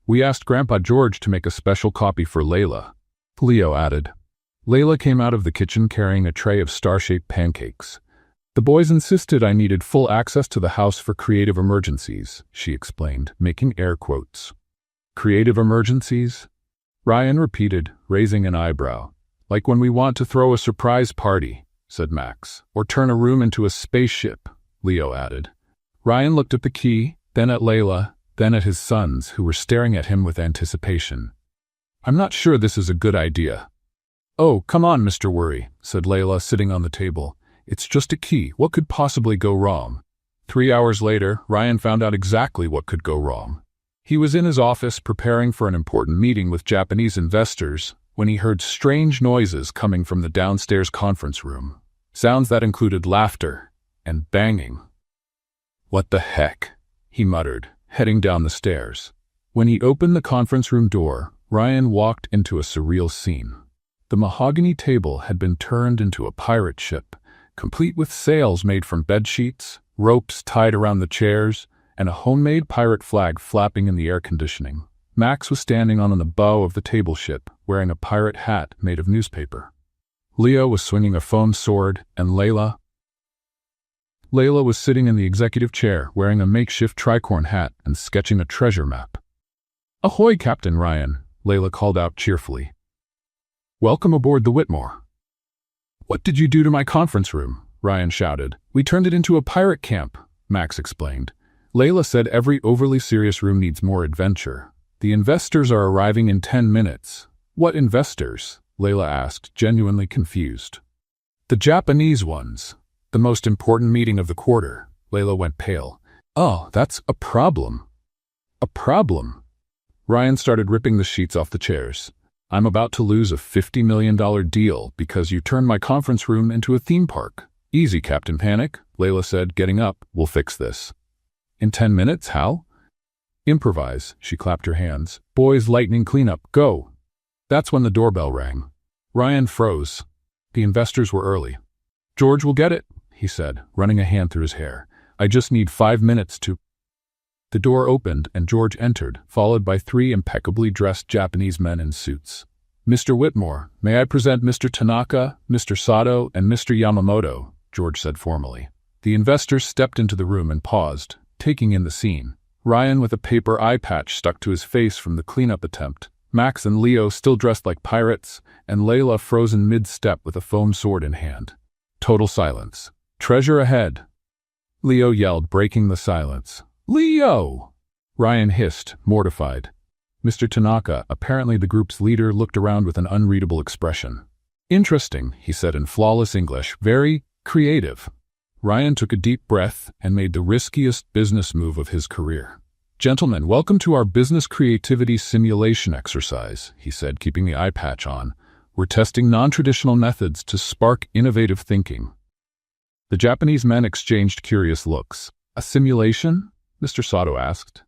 "We asked Grandpa George to make a special copy for Layla," Leo added. Layla came out of the kitchen carrying a tray of star-shaped pancakes. "The boys insisted I needed full access to the house for creative emergencies," she explained, making air quotes. "Creative emergencies?" Ryan repeated, raising an eyebrow. "Like when we want to throw a surprise party," said Max. "Or turn a room into a spaceship," Leo added. Ryan looked at the key, then at Layla, then at his sons, who were staring at him with anticipation. "I'm not sure this is a good idea." "Oh, come on, Mr. Worry," said Layla, sitting on the table. "It's just a key. What could possibly go wrong?" 3 hours later, Ryan found out exactly what could go wrong. He was in his office preparing for an important meeting with Japanese investors when he heard strange noises coming from the downstairs conference room. Sounds that included laughter and banging. "What the heck?" he muttered, heading down the stairs. When he opened the conference room door, Ryan walked into a surreal scene. The mahogany table had been turned into a pirate ship, complete with sails made from bedsheets, ropes tied around the chairs, and a homemade pirate flag flapping in the air conditioning. Max was standing on the bow of the table ship, wearing a pirate hat made of newspaper. Leo was swinging a foam sword, and Layla was sitting in the executive chair, wearing a makeshift tricorn hat and sketching a treasure map. "Ahoy, Captain Ryan," Layla called out cheerfully. "Welcome aboard the Whitmore." "What did you do to my conference room?" Ryan shouted. "We turned it into a pirate camp," Max explained. Layla said every overly serious room needs more adventure. The investors are arriving in 10 minutes. What investors? Layla asked, genuinely confused. The Japanese ones. The most important meeting of the quarter. Layla went pale. Oh, that's a problem. A problem? Ryan started ripping the sheets off the chairs. I'm about to lose a $50 million deal because you turned my conference room into a theme park. Easy, Captain Panic, Layla said, getting up. We'll fix this. In 10 minutes, how? Improvise, she clapped her hands. Boys, lightning cleanup, go. That's when the doorbell rang. Ryan froze. The investors were early. George will get it, he said, running a hand through his hair. I just need 5 minutes to... The door opened and George entered, followed by 3 impeccably dressed Japanese men in suits. Mr. Whitmore, may I present Mr. Tanaka, Mr. Sato, and Mr. Yamamoto, George said formally. The investors stepped into the room and paused, taking in the scene. Ryan with a paper eye patch stuck to his face from the cleanup attempt, Max and Leo still dressed like pirates, and Layla frozen mid-step with a foam sword in hand. Total silence. Treasure ahead, Leo yelled, breaking the silence. Leo! Ryan hissed, mortified. Mr. Tanaka, apparently the group's leader, looked around with an unreadable expression. Interesting, he said in flawless English. Very creative. Ryan took a deep breath and made the riskiest business move of his career. Gentlemen, welcome to our business creativity simulation exercise, he said, keeping the eye patch on. We're testing non-traditional methods to spark innovative thinking. The Japanese men exchanged curious looks. A simulation? Mr. Sato asked.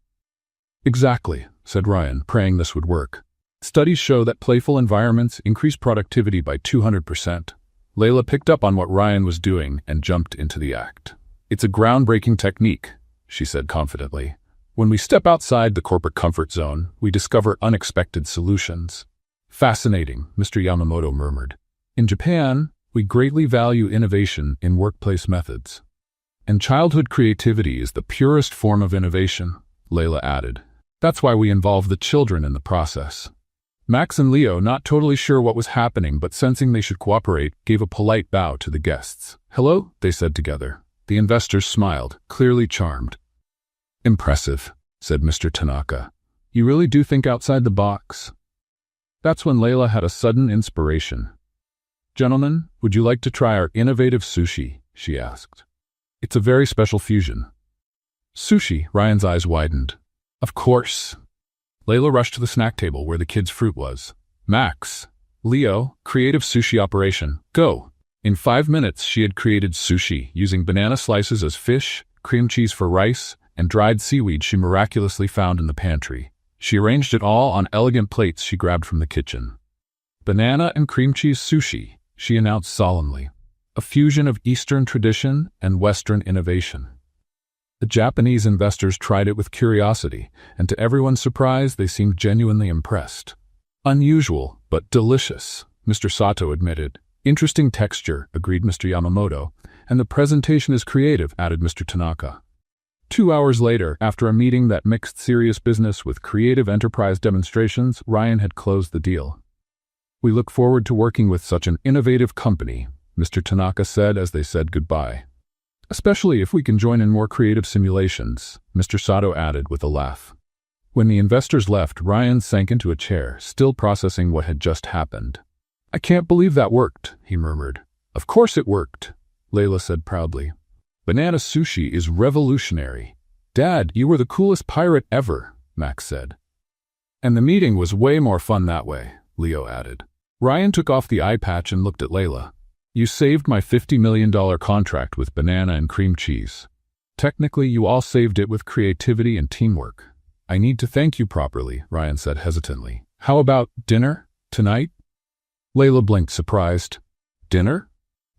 Exactly, said Ryan, praying this would work. Studies show that playful environments increase productivity by 200%. Layla picked up on what Ryan was doing and jumped into the act. It's a groundbreaking technique, she said confidently. When we step outside the corporate comfort zone, we discover unexpected solutions. Fascinating, Mr. Yamamoto murmured. In Japan, we greatly value innovation in workplace methods. And childhood creativity is the purest form of innovation, Layla added. That's why we involve the children in the process. Max and Leo, not totally sure what was happening but sensing they should cooperate, gave a polite bow to the guests. Hello, they said together. The investors smiled, clearly charmed. Impressive, said Mr. Tanaka. You really do think outside the box. That's when Layla had a sudden inspiration. Gentlemen, would you like to try our innovative sushi? She asked. It's a very special fusion. Sushi, Ryan's eyes widened. Of course. Layla rushed to the snack table where the kids' fruit was. Max, Leo, creative sushi operation, go. In 5 minutes, she had created sushi using banana slices as fish, cream cheese for rice, and dried seaweed she miraculously found in the pantry. She arranged it all on elegant plates she grabbed from the kitchen. Banana and cream cheese sushi, she announced solemnly. A fusion of Eastern tradition and Western innovation. The Japanese investors tried it with curiosity, and to everyone's surprise, they seemed genuinely impressed. Unusual, but delicious, Mr. Sato admitted. Interesting texture, agreed Mr. Yamamoto, and the presentation is creative, added Mr. Tanaka. 2 hours later, after a meeting that mixed serious business with creative enterprise demonstrations, Ryan had closed the deal. We look forward to working with such an innovative company, Mr. Tanaka said as they said goodbye. Especially if we can join in more creative simulations, Mr. Sato added with a laugh. When the investors left, Ryan sank into a chair, still processing what had just happened. I can't believe that worked, he murmured. Of course it worked, Layla said proudly. Banana sushi is revolutionary. Dad, you were the coolest pirate ever, Max said. And the meeting was way more fun that way, Leo added. Ryan took off the eye patch and looked at Layla. You saved my $50 million contract with banana and cream cheese. Technically, you all saved it with creativity and teamwork. I need to thank you properly, Ryan said hesitantly. How about dinner? Tonight? Layla blinked, surprised. Dinner?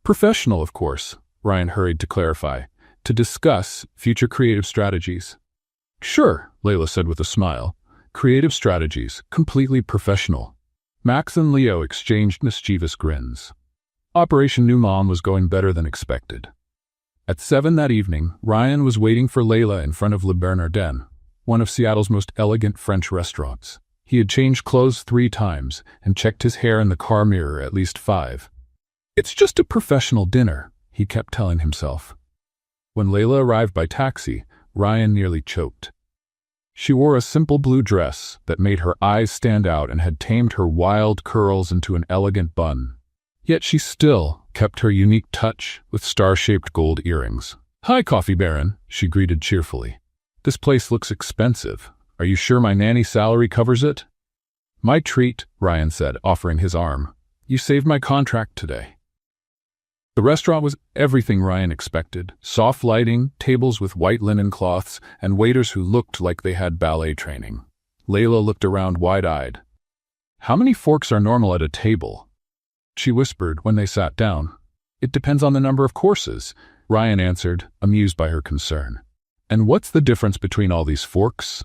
Professional, of course, Ryan hurried to clarify. To discuss future creative strategies. Sure, Layla said with a smile. Creative strategies, completely professional. Max and Leo exchanged mischievous grins. Operation New Mom was going better than expected. At 7 that evening, Ryan was waiting for Layla in front of Le Bernardin, one of Seattle's most elegant French restaurants. He had changed clothes 3 times and checked his hair in the car mirror at least 5. It's just a professional dinner, he kept telling himself. When Layla arrived by taxi, Ryan nearly choked. She wore a simple blue dress that made her eyes stand out and had tamed her wild curls into an elegant bun. Yet she still kept her unique touch with star-shaped gold earrings. "Hi, Coffee Baron," she greeted cheerfully. "This place looks expensive. Are you sure my nanny salary covers it?" "My treat," Ryan said, offering his arm. "You saved my contract today." The restaurant was everything Ryan expected. Soft lighting, tables with white linen cloths, and waiters who looked like they had ballet training. Layla looked around wide-eyed. "How many forks are normal at a table?" she whispered when they sat down. "It depends on the number of courses," Ryan answered, amused by her concern. "And what's the difference between all these forks?"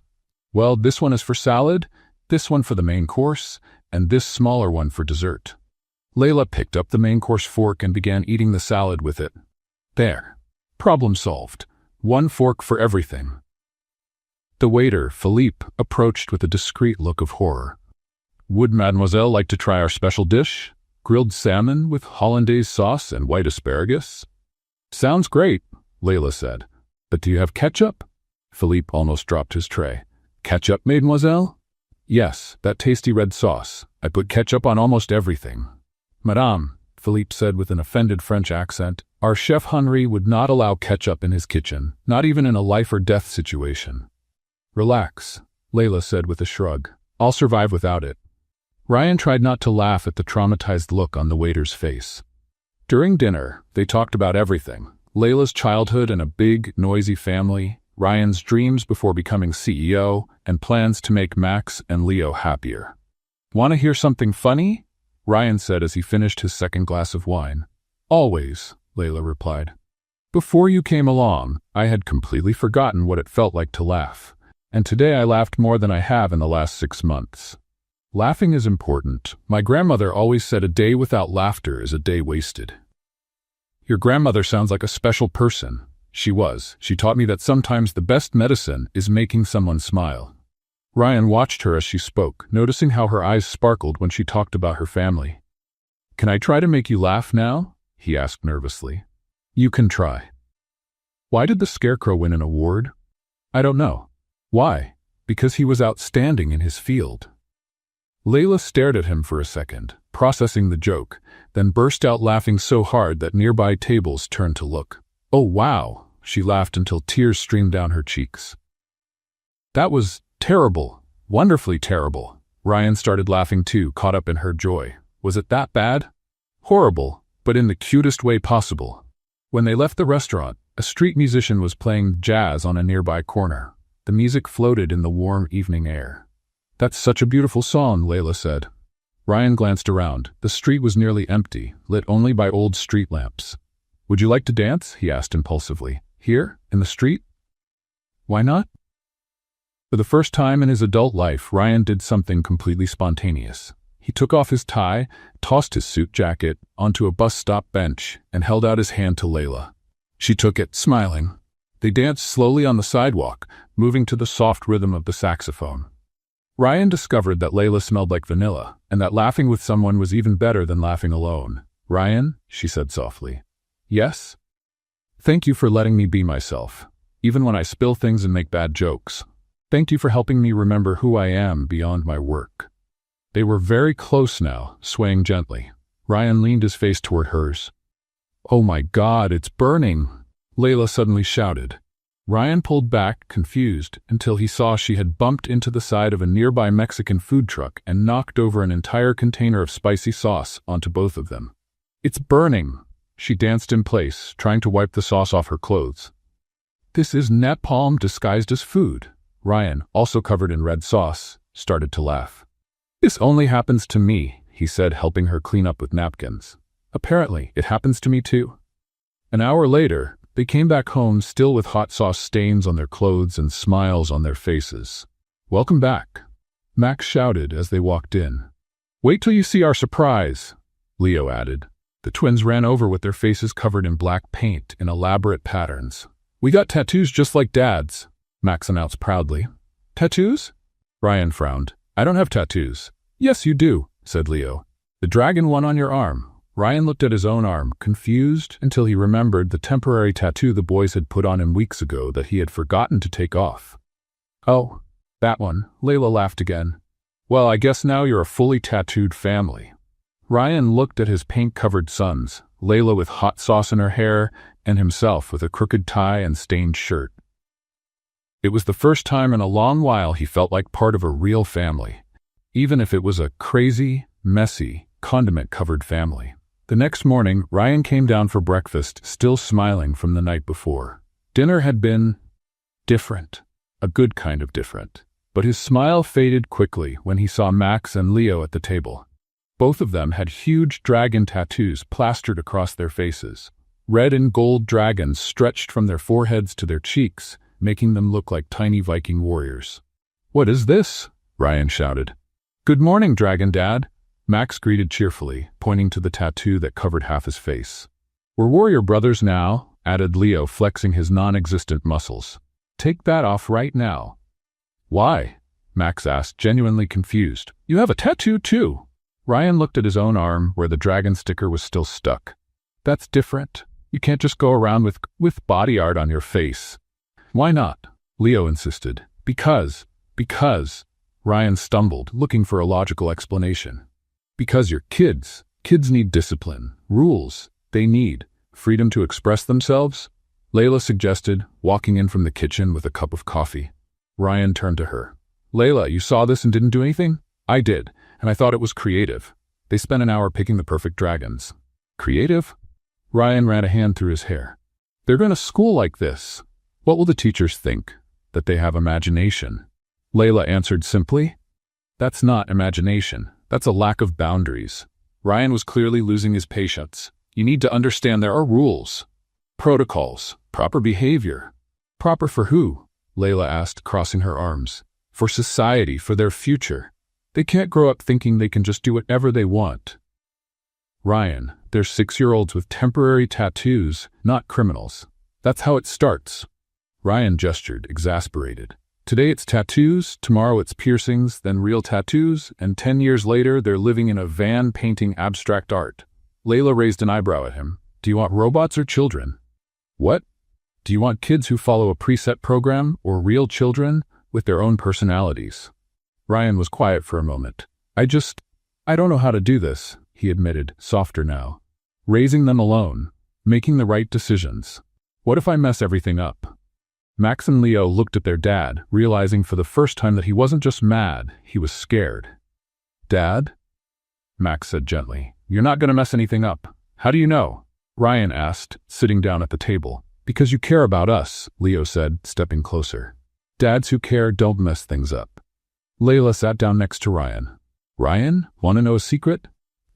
"Well, this one is for salad, this one for the main course, and this smaller one for dessert." Layla picked up the main course fork and began eating the salad with it. "There. Problem solved. One fork for everything." The waiter, Philippe, approached with a discreet look of horror. "Would mademoiselle like to try our special dish? Grilled salmon with hollandaise sauce and white asparagus?" "Sounds great," Layla said. "But do you have ketchup?" Philippe almost dropped his tray. "Ketchup, mademoiselle?" "Yes, that tasty red sauce. I put ketchup on almost everything." "Madame," Philippe said with an offended French accent, "our chef Henri would not allow ketchup in his kitchen, not even in a life-or-death situation." "Relax," Layla said with a shrug. "I'll survive without it." Ryan tried not to laugh at the traumatized look on the waiter's face. During dinner, they talked about everything. Layla's childhood and a big, noisy family, Ryan's dreams before becoming CEO, and plans to make Max and Leo happier. "Want to hear something funny?" Ryan said as he finished his second glass of wine. "Always," Layla replied. "Before you came along, I had completely forgotten what it felt like to laugh, and today I laughed more than I have in the last 6 months. Laughing is important. My grandmother always said a day without laughter is a day wasted." "Your grandmother sounds like a special person." "She was. She taught me that sometimes the best medicine is making someone smile." Ryan watched her as she spoke, noticing how her eyes sparkled when she talked about her family. "Can I try to make you laugh now?" he asked nervously. "You can try." "Why did the Scarecrow win an award?" "I don't know." "Why?" "Because he was outstanding in his field." Layla stared at him for a second, processing the joke, then burst out laughing so hard that nearby tables turned to look. "Oh, wow!" She laughed until tears streamed down her cheeks. "That was terrible, wonderfully terrible." Ryan started laughing too, caught up in her joy. "Was it that bad?" "Horrible, but in the cutest way possible." When they left the restaurant, a street musician was playing jazz on a nearby corner. The music floated in the warm evening air. "That's such a beautiful song," Layla said. Ryan glanced around. The street was nearly empty, lit only by old street lamps. "Would you like to dance?" he asked impulsively. "Here, in the street?" "Why not?" For the first time in his adult life, Ryan did something completely spontaneous. He took off his tie, tossed his suit jacket onto a bus stop bench, and held out his hand to Layla. She took it, smiling. They danced slowly on the sidewalk, moving to the soft rhythm of the saxophone. Ryan discovered that Layla smelled like vanilla, and that laughing with someone was even better than laughing alone. "Ryan," she said softly. "Yes?" "Thank you for letting me be myself, even when I spill things and make bad jokes. Thank you for helping me remember who I am beyond my work." They were very close now, swaying gently. Ryan leaned his face toward hers. "Oh my God, it's burning!" Layla suddenly shouted. Ryan pulled back, confused, until he saw she had bumped into the side of a nearby Mexican food truck and knocked over an entire container of spicy sauce onto both of them. "It's burning!" She danced in place, trying to wipe the sauce off her clothes. "This is napalm disguised as food." Ryan, also covered in red sauce, started to laugh. "This only happens to me," he said, helping her clean up with napkins. "Apparently, it happens to me too." An hour later, they came back home still with hot sauce stains on their clothes and smiles on their faces. "Welcome back," Max shouted as they walked in. "Wait till you see our surprise," Leo added. The twins ran over with their faces covered in black paint in elaborate patterns. "We got tattoos just like Dad's," Max announced proudly. "Tattoos?" Ryan frowned. "I don't have tattoos." "Yes, you do," said Leo. "The dragon one on your arm. Ryan looked at his own arm, confused, until he remembered the temporary tattoo the boys had put on him weeks ago that he had forgotten to take off. "Oh, that one," Layla laughed again. "Well, I guess now you're a fully tattooed family." Ryan looked at his paint-covered sons, Layla with hot sauce in her hair, and himself with a crooked tie and stained shirt. It was the first time in a long while he felt like part of a real family, even if it was a crazy, messy, condiment-covered family. The next morning, Ryan came down for breakfast, still smiling from the night before. Dinner had been different, a good kind of different. But his smile faded quickly when he saw Max and Leo at the table. Both of them had huge dragon tattoos plastered across their faces. Red and gold dragons stretched from their foreheads to their cheeks, making them look like tiny Viking warriors. "What is this?" Ryan shouted. "Good morning, Dragon Dad," Max greeted cheerfully, pointing to the tattoo that covered half his face. "We're warrior brothers now," added Leo, flexing his non-existent muscles. "Take that off right now." "Why?" Max asked, genuinely confused. "You have a tattoo too." Ryan looked at his own arm where the dragon sticker was still stuck. "That's different. You can't just go around with body art on your face." "Why not?" Leo insisted. Because, Ryan stumbled, looking for a logical explanation. "Because you're kids. Kids need discipline, rules. They need freedom to express themselves," Layla suggested, walking in from the kitchen with a cup of coffee. Ryan turned to her. "Layla, you saw this and didn't do anything?" "I did, and I thought it was creative. They spent an hour picking the perfect dragons." "Creative?" Ryan ran a hand through his hair. "They're going to school like this. What will the teachers think? That they have imagination?" Layla answered simply. "That's not imagination. That's a lack of boundaries." Ryan was clearly losing his patience. "You need to understand there are rules, protocols, proper behavior." "Proper for who?" Layla asked, crossing her arms. "For society, for their future. They can't grow up thinking they can just do whatever they want." "Ryan, they're 6-year-olds with temporary tattoos, not criminals. That's how it starts." Ryan gestured, exasperated. "Today it's tattoos, tomorrow it's piercings, then real tattoos, and 10 years later they're living in a van painting abstract art." Layla raised an eyebrow at him. "Do you want robots or children?" "What? Do you want kids who follow a preset program, or real children with their own personalities?" Ryan was quiet for a moment. I don't know how to do this," he admitted, softer now. "Raising them alone, making the right decisions. What if I mess everything up?" Max and Leo looked at their dad, realizing for the first time that he wasn't just mad, he was scared. "Dad?" Max said gently. "You're not going to mess anything up. How do you know?" Ryan asked, sitting down at the table. "Because you care about us," Leo said, stepping closer. "Dads who care don't mess things up." Layla sat down next to Ryan. "Ryan, want to know a secret?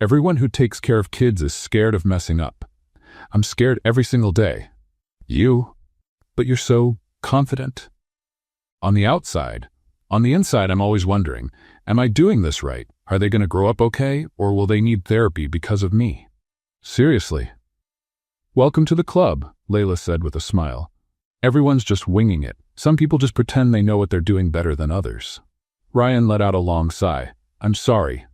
Everyone who takes care of kids is scared of messing up. I'm scared every single day." "You? But you're so confident." "On the outside. On the inside, I'm always wondering, am I doing this right? Are they going to grow up okay, or will they need therapy because of me?" "Seriously?" "Welcome to the club," Layla said with a smile. "Everyone's just winging it. Some people just pretend they know what they're doing better than others." Ryan let out a long sigh. "I'm sorry,"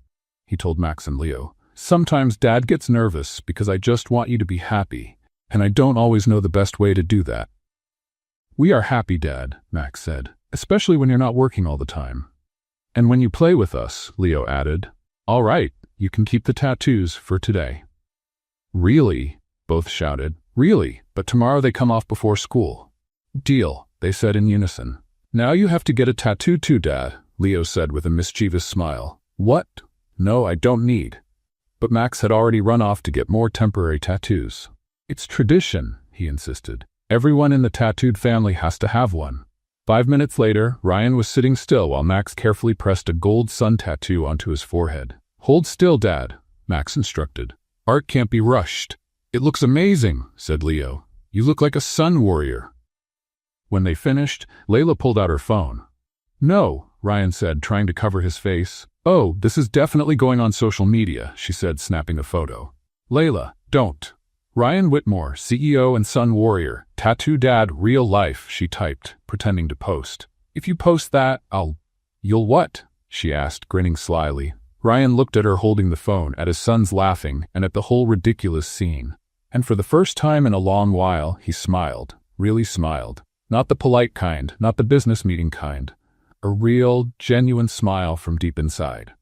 he told Max and Leo. "Sometimes Dad gets nervous because I just want you to be happy, and I don't always know the best way to do that." "We are happy, Dad," Max said, "especially when you're not working all the time." "And when you play with us," Leo added. "All right, you can keep the tattoos for today." "Really?" both shouted. "Really, but tomorrow they come off before school." "Deal," they said in unison. "Now you have to get a tattoo too, Dad," Leo said with a mischievous smile. "What? No, I don't need." But Max had already run off to get more temporary tattoos. "It's tradition," he insisted. "Everyone in the tattooed family has to have one." 5 minutes later, Ryan was sitting still while Max carefully pressed a gold sun tattoo onto his forehead. "Hold still, Dad," Max instructed. "Art can't be rushed." "It looks amazing," said Leo. "You look like a sun warrior." When they finished, Layla pulled out her phone. "No," Ryan said, trying to cover his face. "Oh, this is definitely going on social media," she said, snapping a photo. "Layla, don't." "Ryan Whitmore, CEO and Sun Warrior, Tattoo Dad, real life," she typed, pretending to post. "If you post that, You'll what?" she asked, grinning slyly. Ryan looked at her holding the phone, at his sons laughing, and at the whole ridiculous scene. And for the first time in a long while, he smiled, really smiled. Not the polite kind, not the business meeting kind. A real, genuine smile from deep inside.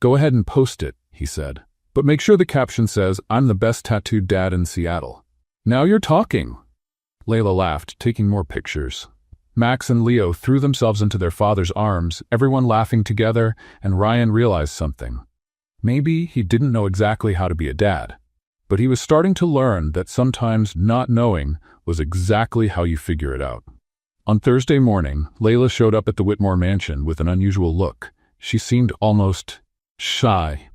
"Go ahead and post it," he said. "But make sure the caption says, 'I'm the best tattooed dad in Seattle.'" "Now you're talking." Layla laughed, taking more pictures. Max and Leo threw themselves into their father's arms, everyone laughing together, and Ryan realized something. Maybe he didn't know exactly how to be a dad, but he was starting to learn that sometimes not knowing was exactly how you figure it out. On Thursday morning, Layla showed up at the Whitmore mansion with an unusual look. She seemed almost shy.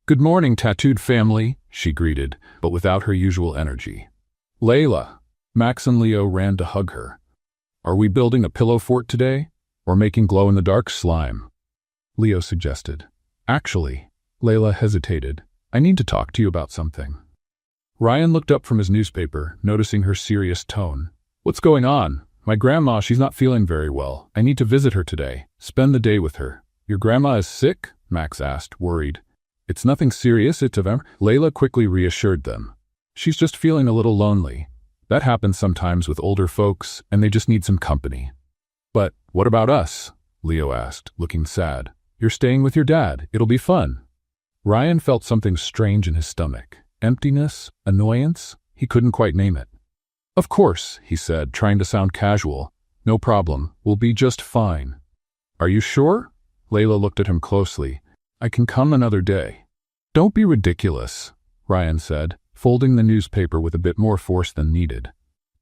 "Good morning, tattooed family," she greeted, but without her usual energy. "Layla." Max and Leo ran to hug her. "Are we building a pillow fort today? Or making glow-in-the-dark slime?" Leo suggested. "Actually," Layla hesitated, "I need to talk to you about something." Ryan looked up from his newspaper, noticing her serious tone. "What's going on? My grandma, she's not feeling very well. I need to visit her today, spend the day with her." "Your grandma is sick?" Max asked, worried. "It's nothing serious, it's of Layla quickly reassured them. "She's just feeling a little lonely. That happens sometimes with older folks, and they just need some company." "But what about us?" Leo asked, looking sad. "You're staying with your dad. It'll be fun." Ryan felt something strange in his stomach. Emptiness? Annoyance? He couldn't quite name it. "Of course," he said, trying to sound casual. "No problem. We'll be just fine." "Are you sure?" Layla looked at him closely. "I can come another day." "Don't be ridiculous," Ryan said, folding the newspaper with a bit more force than needed.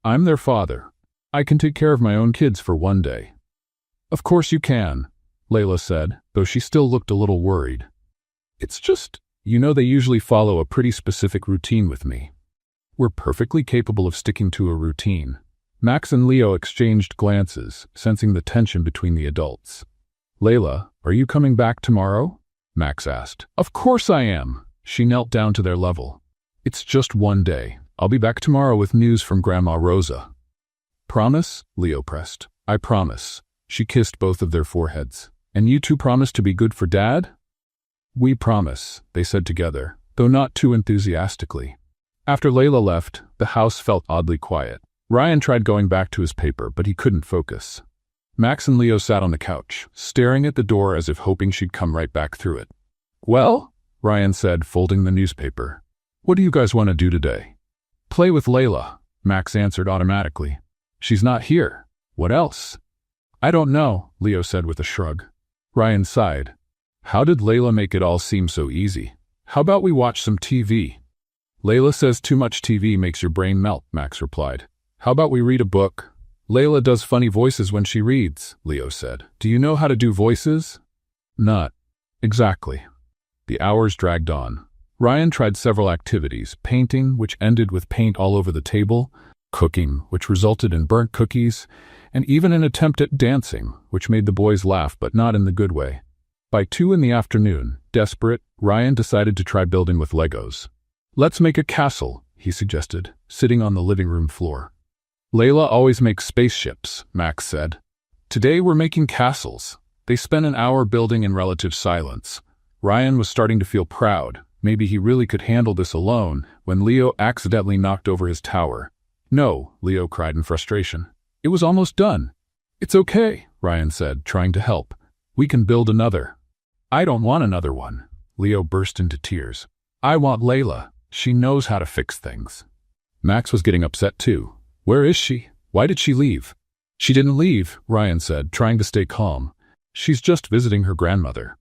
"I'm their father. I can take care of my own kids for one day." "Of course you can," Layla said, though she still looked a little worried. "It's just, they usually follow a pretty specific routine with me." "We're perfectly capable of sticking to a routine." Max and Leo exchanged glances, sensing the tension between the adults. "Layla, are you coming back tomorrow?" Max asked. "Of course I am." She knelt down to their level. "It's just one day. I'll be back tomorrow with news from Grandma Rosa." "Promise?" Leo pressed. "I promise." She kissed both of their foreheads. "And you two promise to be good for Dad?" "We promise," they said together, though not too enthusiastically. After Layla left, the house felt oddly quiet. Ryan tried going back to his paper, but he couldn't focus. Max and Leo sat on the couch, staring at the door as if hoping she'd come right back through it. "Well," Ryan said, folding the newspaper. "What do you guys want to do today?" "Play with Layla," Max answered automatically. "She's not here. What else?" "I don't know," Leo said with a shrug. Ryan sighed. "How did Layla make it all seem so easy? How about we watch some TV?" "Layla says too much TV makes your brain melt," Max replied. "How about we read a book?" "Layla does funny voices when she reads," Leo said. "Do you know how to do voices?" "Not exactly." The hours dragged on. Ryan tried several activities: painting, which ended with paint all over the table, cooking, which resulted in burnt cookies, and even an attempt at dancing, which made the boys laugh but not in the good way. By 2 in the afternoon, desperate, Ryan decided to try building with Legos. "Let's make a castle," he suggested, sitting on the living room floor. "Layla always makes spaceships," Max said. "Today we're making castles." They spent an hour building in relative silence. Ryan was starting to feel proud. Maybe he really could handle this alone, when Leo accidentally knocked over his tower. "No," Leo cried in frustration. "It was almost done." "It's okay," Ryan said, trying to help. "We can build another." "I don't want another one." Leo burst into tears. "I want Layla. She knows how to fix things." Max was getting upset too. "Where is she? Why did she leave?" "She didn't leave," Ryan said, trying to stay calm. "She's just visiting her grandmother."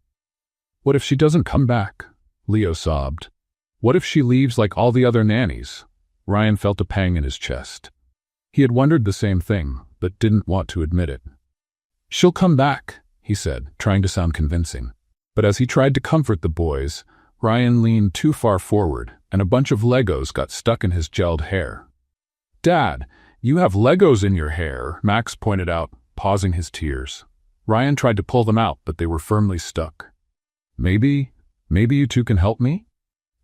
"What if she doesn't come back?" Leo sobbed. "What if she leaves like all the other nannies?" Ryan felt a pang in his chest. He had wondered the same thing, but didn't want to admit it. "She'll come back," he said, trying to sound convincing. But as he tried to comfort the boys, Ryan leaned too far forward, and a bunch of Legos got stuck in his gelled hair. "Dad, you have Legos in your hair," Max pointed out, pausing his tears. Ryan tried to pull them out, but they were firmly stuck. Maybe you two can help me?"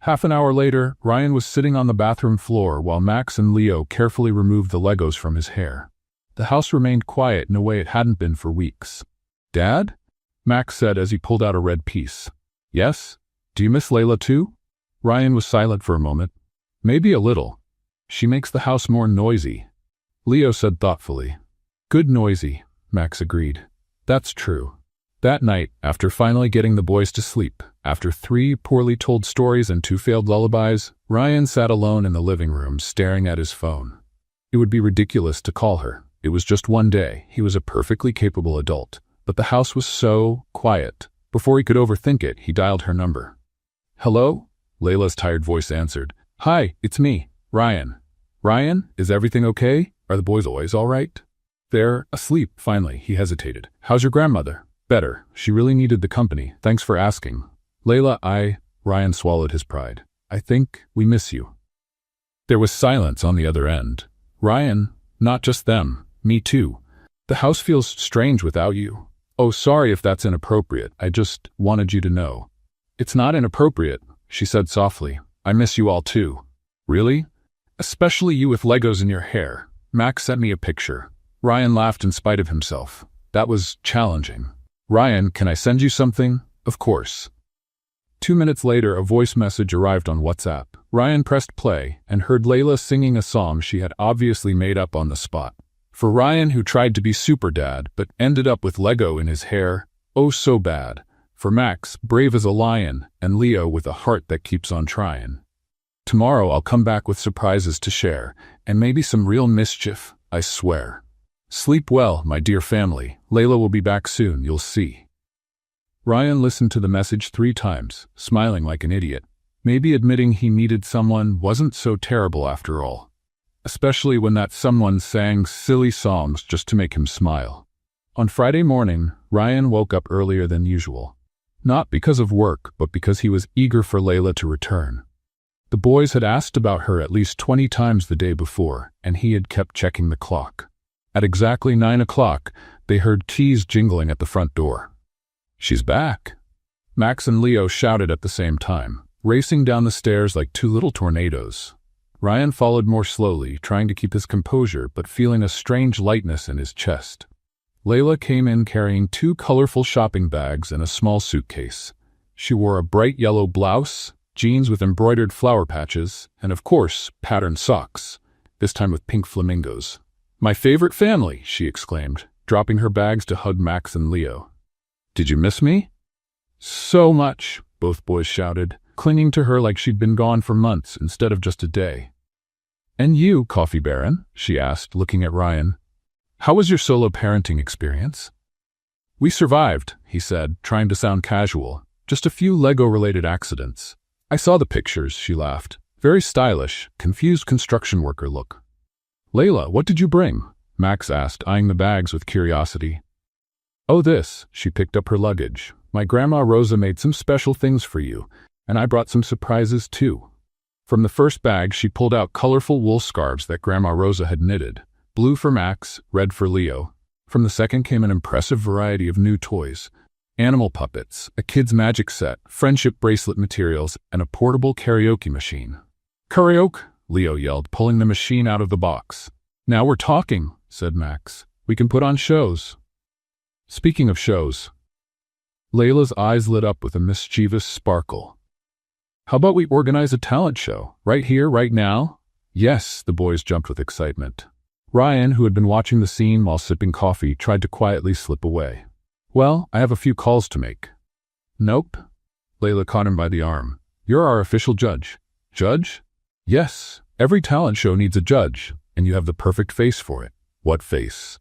Half an hour later, Ryan was sitting on the bathroom floor while Max and Leo carefully removed the Legos from his hair. The house remained quiet in a way it hadn't been for weeks. "Dad?" Max said as he pulled out a red piece. Yes? Do you miss Layla too? Ryan was silent for a moment. Maybe a little. She makes the house more noisy. Leo said thoughtfully. Good noisy, Max agreed. That's true. That night, after finally getting the boys to sleep, after 3 poorly told stories and 2 failed lullabies, Ryan sat alone in the living room staring at his phone. It would be ridiculous to call her. It was just one day. He was a perfectly capable adult. But the house was so quiet. Before he could overthink it, he dialed her number. Hello? Layla's tired voice answered. Hi, it's me, Ryan. Ryan, is everything okay? Are the boys always all right? They're asleep, finally, he hesitated. How's your grandmother? Better. She really needed the company. Thanks for asking. Layla, Ryan swallowed his pride. I think we miss you. There was silence on the other end. Ryan, not just them, me too. The house feels strange without you. Oh, sorry if that's inappropriate. I just wanted you to know. It's not inappropriate, she said softly. I miss you all too. Really? Especially you with Legos in your hair. Max sent me a picture. Ryan laughed in spite of himself. That was challenging. Ryan, can I send you something? Of course. 2 minutes later, a voice message arrived on WhatsApp. Ryan pressed play and heard Layla singing a song she had obviously made up on the spot. For Ryan, who tried to be super dad but ended up with Lego in his hair, oh so bad. For Max, brave as a lion, and Leo with a heart that keeps on trying. Tomorrow I'll come back with surprises to share, and maybe some real mischief, I swear. Sleep well, my dear family. Layla will be back soon, you'll see. Ryan listened to the message 3 times, smiling like an idiot. Maybe admitting he needed someone wasn't so terrible after all. Especially when that someone sang silly songs just to make him smile. On Friday morning, Ryan woke up earlier than usual. Not because of work, but because he was eager for Layla to return. The boys had asked about her at least 20 times the day before, and he had kept checking the clock. At exactly 9 o'clock, they heard keys jingling at the front door. She's back. Max and Leo shouted at the same time, racing down the stairs like 2 little tornadoes. Ryan followed more slowly, trying to keep his composure but feeling a strange lightness in his chest. Layla came in carrying 2 colorful shopping bags and a small suitcase. She wore a bright yellow blouse, jeans with embroidered flower patches, and of course, patterned socks, this time with pink flamingos. My favorite family, she exclaimed, dropping her bags to hug Max and Leo. Did you miss me? So much, both boys shouted, clinging to her like she'd been gone for months instead of just a day. And you, Coffee Baron? She asked, looking at Ryan. How was your solo parenting experience? We survived, he said, trying to sound casual. Just a few Lego-related accidents. I saw the pictures, she laughed. Very stylish, confused construction worker look. Layla, what did you bring? Max asked, eyeing the bags with curiosity. Oh, this. She picked up her luggage. My grandma Rosa made some special things for you, and I brought some surprises too. From the first bag, she pulled out colorful wool scarves that Grandma Rosa had knitted. Blue for Max, red for Leo. From the second came an impressive variety of new toys. Animal puppets, a kid's magic set, friendship bracelet materials, and a portable karaoke machine. Karaoke, Leo yelled, pulling the machine out of the box. Now we're talking, said Max. We can put on shows. Speaking of shows. Layla's eyes lit up with a mischievous sparkle. How about we organize a talent show? Right here, right now? Yes, the boys jumped with excitement. Ryan, who had been watching the scene while sipping coffee, tried to quietly slip away. Well, I have a few calls to make. Nope. Layla caught him by the arm. You're our official judge. Judge? Yes, every talent show needs a judge, and you have the perfect face for it. What face?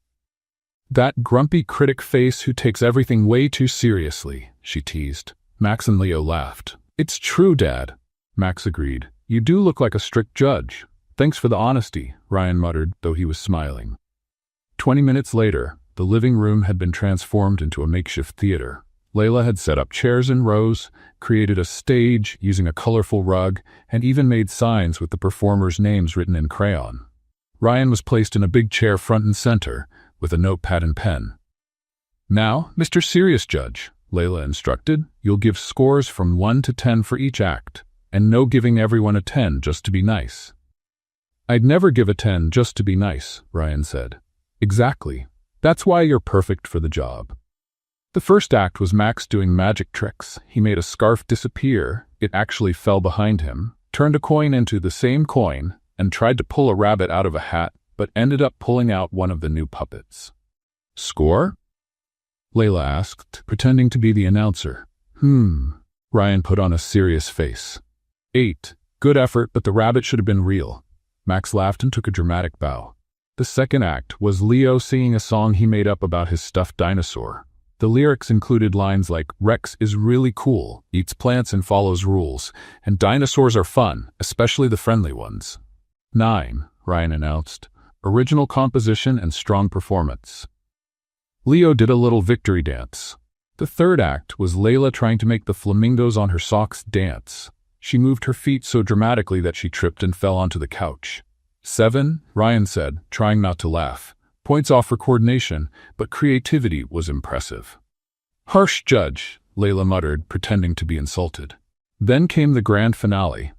That grumpy critic face who takes everything way too seriously, she teased. Max and Leo laughed. It's true, Dad. Max agreed. You do look like a strict judge. Thanks for the honesty, Ryan muttered, though he was smiling. 20 minutes later, the living room had been transformed into a makeshift theater. Layla had set up chairs in rows, created a stage using a colorful rug, and even made signs with the performers' names written in crayon. Ryan was placed in a big chair front and center, with a notepad and pen. Now, Mr. Serious Judge, Layla instructed, you'll give scores from 1 to 10 for each act, and no giving everyone a 10 just to be nice. I'd never give a 10 just to be nice, Ryan said. Exactly. That's why you're perfect for the job. The first act was Max doing magic tricks. He made a scarf disappear. It actually fell behind him, turned a coin into the same coin, and tried to pull a rabbit out of a hat, but ended up pulling out one of the new puppets. "Score?" Layla asked, pretending to be the announcer. Ryan put on a serious face. 8. Good effort, but the rabbit should have been real. Max laughed and took a dramatic bow. The second act was Leo singing a song he made up about his stuffed dinosaur. The lyrics included lines like, "Rex is really cool, eats plants and follows rules, and dinosaurs are fun, especially the friendly ones." 9, Ryan announced. Original composition and strong performance. Leo did a little victory dance. The third act was Layla trying to make the flamingos on her socks dance. She moved her feet so dramatically that she tripped and fell onto the couch. 7, Ryan said, trying not to laugh. Points off for coordination, but creativity was impressive. "Harsh judge," Layla muttered, pretending to be insulted. Then came the grand finale.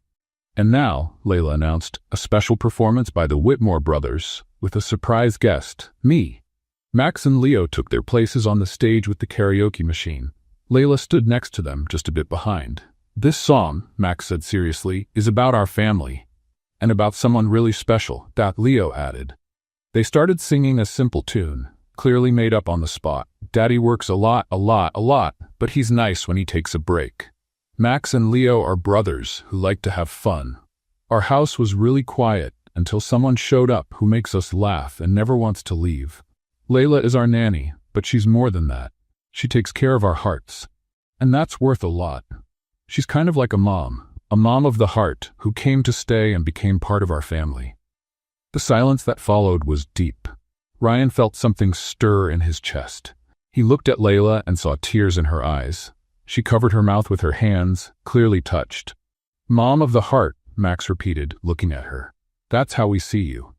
"And now," Layla announced, "a special performance by the Whitmore brothers, with a surprise guest, me." Max and Leo took their places on the stage with the karaoke machine. Layla stood next to them, just a bit behind. "This song," Max said seriously, "is about our family. And about someone really special," that Leo added. They started singing a simple tune, clearly made up on the spot. "Daddy works a lot, but he's nice when he takes a break." Max and Leo are brothers who like to have fun. Our house was really quiet until someone showed up who makes us laugh and never wants to leave. Layla is our nanny, but she's more than that. She takes care of our hearts. And that's worth a lot. She's kind of like a mom of the heart who came to stay and became part of our family. The silence that followed was deep. Ryan felt something stir in his chest. He looked at Layla and saw tears in her eyes. She covered her mouth with her hands, clearly touched. "Mom of the heart," Max repeated, looking at her. "That's how we see you."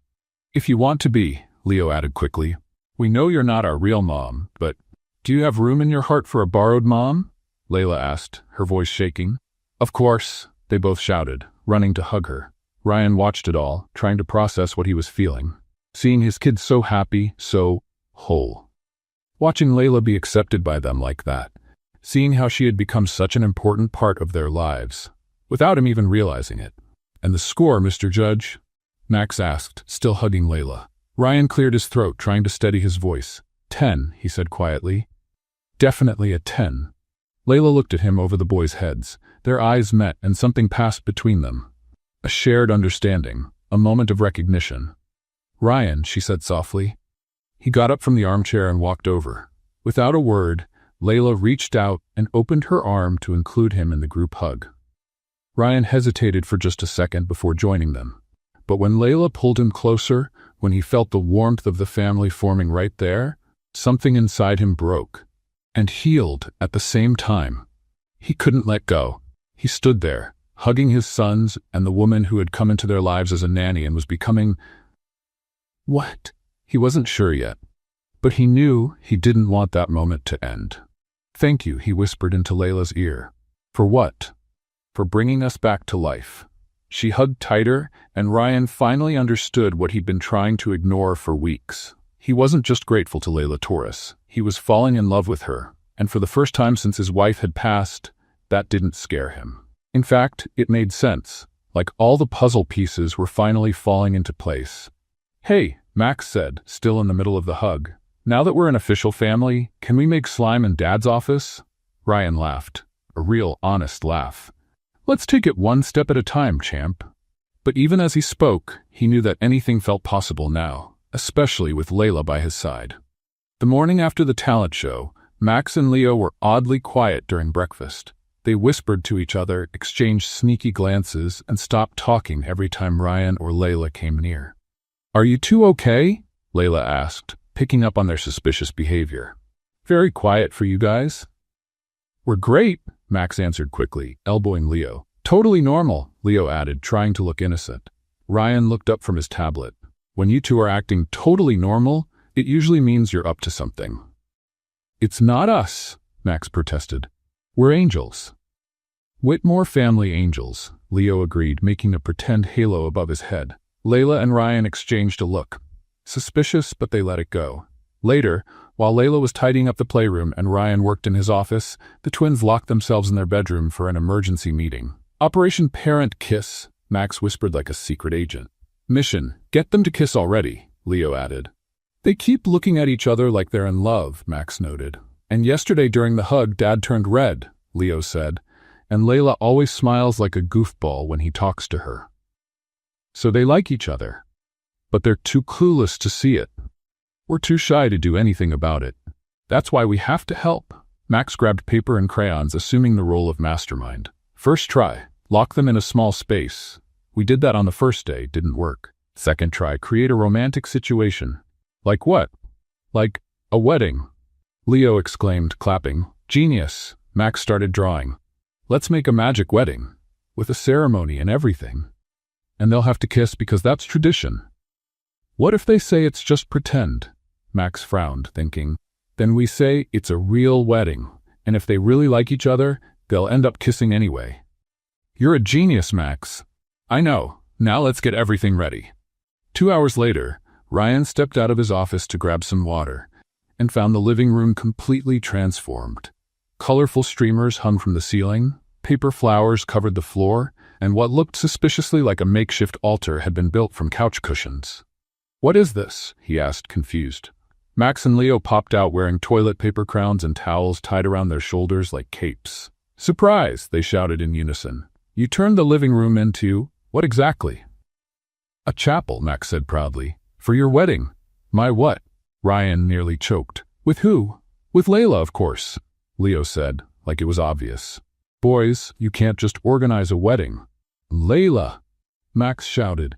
"If you want to be," Leo added quickly. "We know you're not our real mom, but do you have room in your heart for a borrowed mom?" Layla asked, her voice shaking. "Of course," they both shouted, running to hug her. Ryan watched it all, trying to process what he was feeling. Seeing his kids so happy, so whole. Watching Layla be accepted by them like that. Seeing how she had become such an important part of their lives, without him even realizing it. "And the score, Mr. Judge?" Max asked, still hugging Layla. Ryan cleared his throat, trying to steady his voice. 10, he said quietly. "Definitely a 10. Layla looked at him over the boys' heads. Their eyes met and something passed between them. A shared understanding, a moment of recognition. "Ryan," she said softly. He got up from the armchair and walked over. Without a word, Layla reached out and opened her arm to include him in the group hug. Ryan hesitated for just a second before joining them. But when Layla pulled him closer, when he felt the warmth of the family forming right there, something inside him broke and healed at the same time. He couldn't let go. He stood there, hugging his sons and the woman who had come into their lives as a nanny and was becoming... What? He wasn't sure yet. But he knew he didn't want that moment to end. "Thank you," he whispered into Layla's ear. "For what?" "For bringing us back to life." She hugged tighter, and Ryan finally understood what he'd been trying to ignore for weeks. He wasn't just grateful to Layla Torres. He was falling in love with her, and for the first time since his wife had passed, that didn't scare him. In fact, it made sense, like all the puzzle pieces were finally falling into place. "Hey," Max said, still in the middle of the hug. "Now that we're an official family, can we make slime in Dad's office?" Ryan laughed, a real, honest laugh. "Let's take it one step at a time, champ." But even as he spoke, he knew that anything felt possible now, especially with Layla by his side. The morning after the talent show, Max and Leo were oddly quiet during breakfast. They whispered to each other, exchanged sneaky glances, and stopped talking every time Ryan or Layla came near. "Are you two okay?" Layla asked, picking up on their suspicious behavior. "Very quiet for you guys." "We're great," Max answered quickly, elbowing Leo. "Totally normal," Leo added, trying to look innocent. Ryan looked up from his tablet. "When you two are acting totally normal, it usually means you're up to something." "It's not us," Max protested. "We're angels." "Whitmore family angels," Leo agreed, making a pretend halo above his head. Layla and Ryan exchanged a look. Suspicious, but they let it go. Later, While Layla was tidying up the playroom and Ryan worked in his office, the twins locked themselves in their bedroom for an emergency meeting. Operation Parent Kiss, Max whispered like a secret agent. Mission, get them to kiss already, Leo added. They keep looking at each other like they're in love, Max noted. And yesterday during the hug, Dad turned red, Leo said. And Layla always smiles like a goofball when he talks to her. So they like each other. But they're too clueless to see it. We're too shy to do anything about it. That's why we have to help. Max grabbed paper and crayons, assuming the role of mastermind. First try, lock them in a small space. We did that on the first day, didn't work. Second try, create a romantic situation. Like what? Like a wedding. Leo exclaimed, clapping. Genius. Max started drawing. Let's make a magic wedding. With a ceremony and everything. And they'll have to kiss because that's tradition. What if they say it's just pretend? Max frowned, thinking. Then we say it's a real wedding, and if they really like each other, they'll end up kissing anyway. You're a genius, Max. I know. Now let's get everything ready. 2 hours later, Ryan stepped out of his office to grab some water, and found the living room completely transformed. Colorful streamers hung from the ceiling, paper flowers covered the floor, and what looked suspiciously like a makeshift altar had been built from couch cushions. What is this? He asked, confused. Max and Leo popped out wearing toilet paper crowns and towels tied around their shoulders like capes. Surprise! They shouted in unison. You turned the living room into, what exactly? A chapel, Max said proudly. For your wedding. My what? Ryan nearly choked. With who? With Layla, of course, Leo said, like it was obvious. Boys, you can't just organize a wedding. Layla! Max shouted.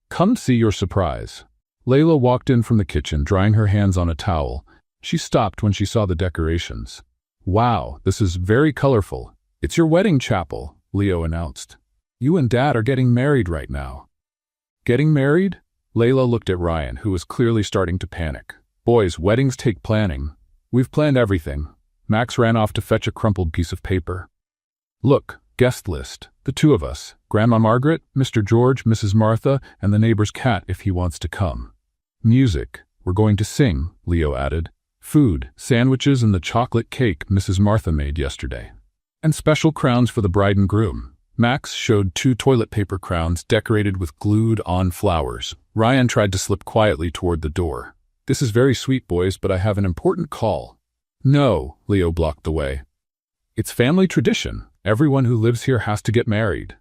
Come see your surprise. Layla walked in from the kitchen, drying her hands on a towel. She stopped when she saw the decorations. Wow, this is very colorful. It's your wedding chapel, Leo announced. You and Dad are getting married right now. Getting married? Layla looked at Ryan, who was clearly starting to panic. Boys, weddings take planning. We've planned everything. Max ran off to fetch a crumpled piece of paper. Look, guest list. The two of us. Grandma Margaret, Mr. George, Mrs. Martha, and the neighbor's cat if he wants to come. Music. We're going to sing, Leo added. Food, sandwiches and the chocolate cake Mrs. Martha made yesterday. And special crowns for the bride and groom. Max showed 2 toilet paper crowns decorated with glued-on flowers. Ryan tried to slip quietly toward the door. This is very sweet, boys, but I have an important call. No, Leo blocked the way. It's family tradition. Everyone who lives here has to get married.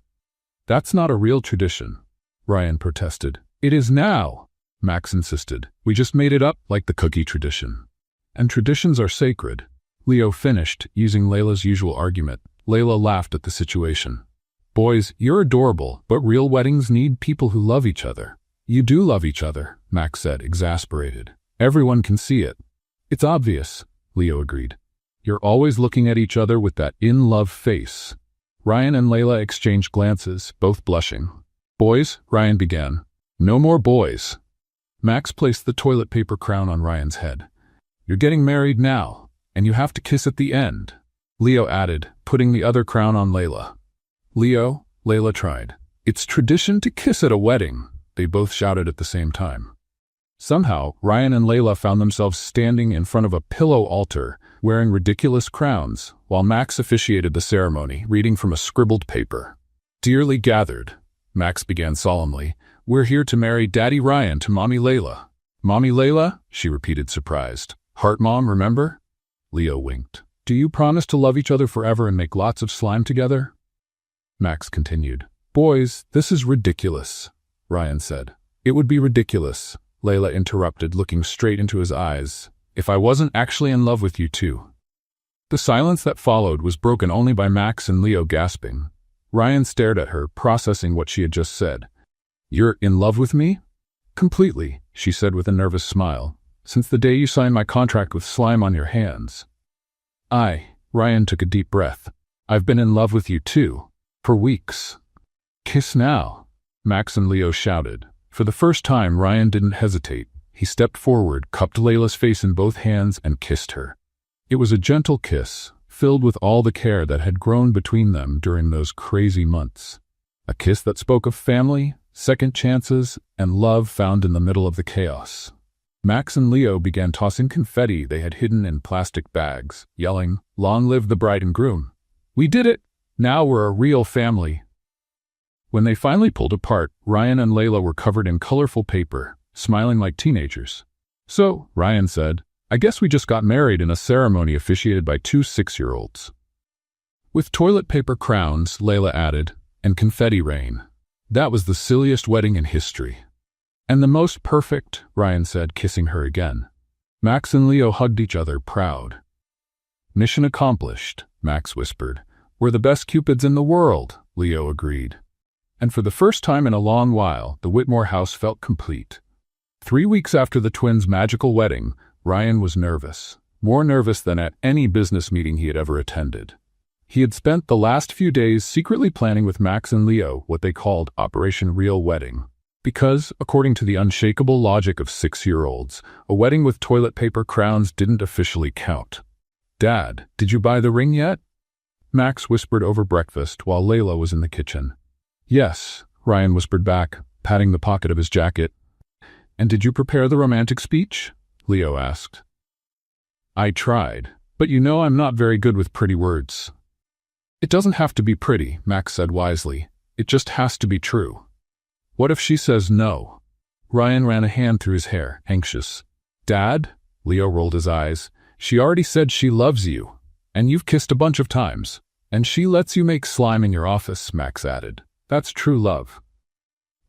That's not a real tradition, Ryan protested. It is now, Max insisted. We just made it up like the cookie tradition. And traditions are sacred. Leo finished, using Layla's usual argument. Layla laughed at the situation. Boys, you're adorable, but real weddings need people who love each other. You do love each other, Max said, exasperated. Everyone can see it. It's obvious, Leo agreed. You're always looking at each other with that in-love face. Ryan and Layla exchanged glances, both blushing. Boys, Ryan began. No more boys. Max placed the toilet paper crown on Ryan's head. You're getting married now, and you have to kiss at the end, Leo added, putting the other crown on Layla. Leo, Layla tried. It's tradition to kiss at a wedding, they both shouted at the same time. Somehow, Ryan and Layla found themselves standing in front of a pillow altar, wearing ridiculous crowns, while Max officiated the ceremony, reading from a scribbled paper. Dearly gathered, Max began solemnly, we're here to marry Daddy Ryan to Mommy Layla. Mommy Layla? She repeated, surprised. Heart Mom, remember? Leo winked. Do you promise to love each other forever and make lots of slime together? Max continued. Boys, this is ridiculous, Ryan said. It would be ridiculous, Layla interrupted, looking straight into his eyes, if I wasn't actually in love with you too. The silence that followed was broken only by Max and Leo gasping. Ryan stared at her, processing what she had just said. You're in love with me? Completely, she said with a nervous smile, since the day you signed my contract with slime on your hands. Ryan took a deep breath. I've been in love with you too. For weeks. Kiss now, Max and Leo shouted. For the first time, Ryan didn't hesitate. He stepped forward, cupped Layla's face in both hands, and kissed her. It was a gentle kiss, filled with all the care that had grown between them during those crazy months. A kiss that spoke of family, second chances, and love found in the middle of the chaos. Max and Leo began tossing confetti they had hidden in plastic bags, yelling, "Long live the bride and groom! We did it! Now we're a real family!" When they finally pulled apart, Ryan and Layla were covered in colorful paper, smiling like teenagers. "So," Ryan said, "I guess we just got married in a ceremony officiated by 2 6-year-olds. With toilet paper crowns," Layla added, "and confetti rain. That was the silliest wedding in history." "And the most perfect," Ryan said, kissing her again. Max and Leo hugged each other, proud. "Mission accomplished," Max whispered. "We're the best cupids in the world," Leo agreed. And for the first time in a long while, the Whitmore house felt complete. 3 weeks after the twins' magical wedding, Ryan was nervous, more nervous than at any business meeting he had ever attended. He had spent the last few days secretly planning with Max and Leo what they called Operation Real Wedding. Because, according to the unshakable logic of 6-year-olds, a wedding with toilet paper crowns didn't officially count. "Dad, did you buy the ring yet?" Max whispered over breakfast while Layla was in the kitchen. "Yes," Ryan whispered back, patting the pocket of his jacket. "And did you prepare the romantic speech?" Leo asked. "I tried, but you know I'm not very good with pretty words." "It doesn't have to be pretty," Max said wisely. "It just has to be true." "What if she says no?" Ryan ran a hand through his hair, anxious. "Dad?" Leo rolled his eyes. "She already said she loves you, and you've kissed a bunch of times. And she lets you make slime in your office," Max added. "That's true love."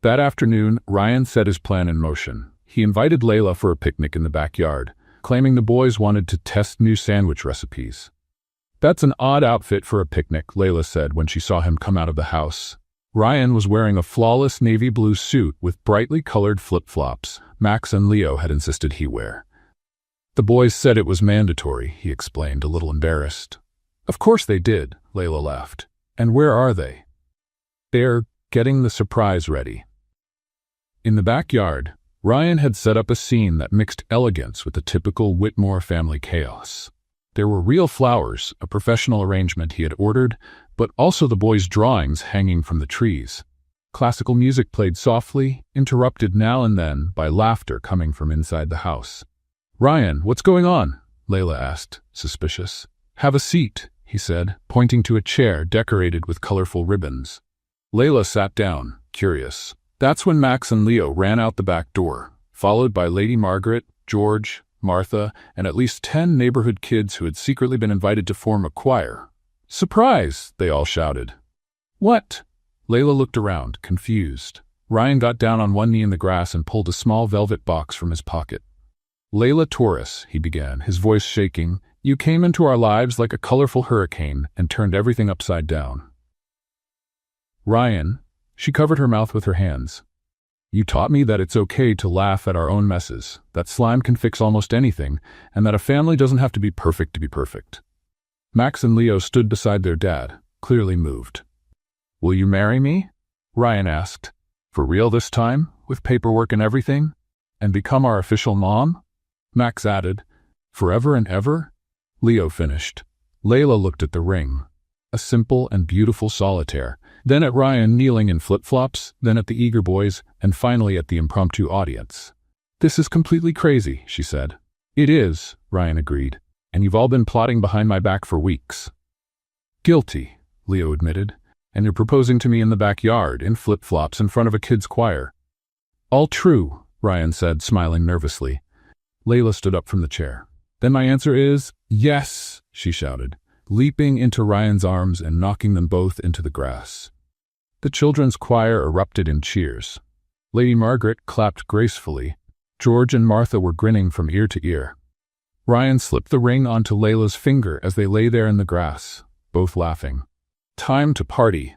That afternoon, Ryan set his plan in motion. He invited Layla for a picnic in the backyard, claiming the boys wanted to test new sandwich recipes. "That's an odd outfit for a picnic," Layla said when she saw him come out of the house. Ryan was wearing a flawless navy blue suit with brightly colored flip-flops Max and Leo had insisted he wear. "The boys said it was mandatory," he explained, a little embarrassed. "Of course they did," Layla laughed. "And where are they?" "They're getting the surprise ready." In the backyard, Ryan had set up a scene that mixed elegance with the typical Whitmore family chaos. There were real flowers, a professional arrangement he had ordered, but also the boys' drawings hanging from the trees. Classical music played softly, interrupted now and then by laughter coming from inside the house. "Ryan, what's going on?" Layla asked, suspicious. "Have a seat," he said, pointing to a chair decorated with colorful ribbons. Layla sat down, curious. That's when Max and Leo ran out the back door, followed by Lady Margaret, George, Martha, and at least 10 neighborhood kids who had secretly been invited to form a choir. "Surprise!" they all shouted. "What?" Layla looked around, confused. Ryan got down on one knee in the grass and pulled a small velvet box from his pocket. "Layla Torres," he began, his voice shaking, "you came into our lives like a colorful hurricane and turned everything upside down." "Ryan," she covered her mouth with her hands. "You taught me that it's okay to laugh at our own messes, that slime can fix almost anything, and that a family doesn't have to be perfect to be perfect." Max and Leo stood beside their dad, clearly moved. "Will you marry me?" Ryan asked. "For real this time, with paperwork and everything? And become our official mom?" Max added. "Forever and ever?" Leo finished. Layla looked at the ring. A simple and beautiful solitaire, then at Ryan kneeling in flip-flops, then at the eager boys, and finally at the impromptu audience. "This is completely crazy," she said. "It is," Ryan agreed, "and you've all been plotting behind my back for weeks." "Guilty," Leo admitted, "and you're proposing to me in the backyard, in flip-flops in front of a kids' choir." "All true," Ryan said, smiling nervously. Layla stood up from the chair. "Then my answer is yes," she shouted, leaping into Ryan's arms and knocking them both into the grass. The children's choir erupted in cheers. Lady Margaret clapped gracefully. George and Martha were grinning from ear to ear. Ryan slipped the ring onto Layla's finger as they lay there in the grass, both laughing. "Time to party,"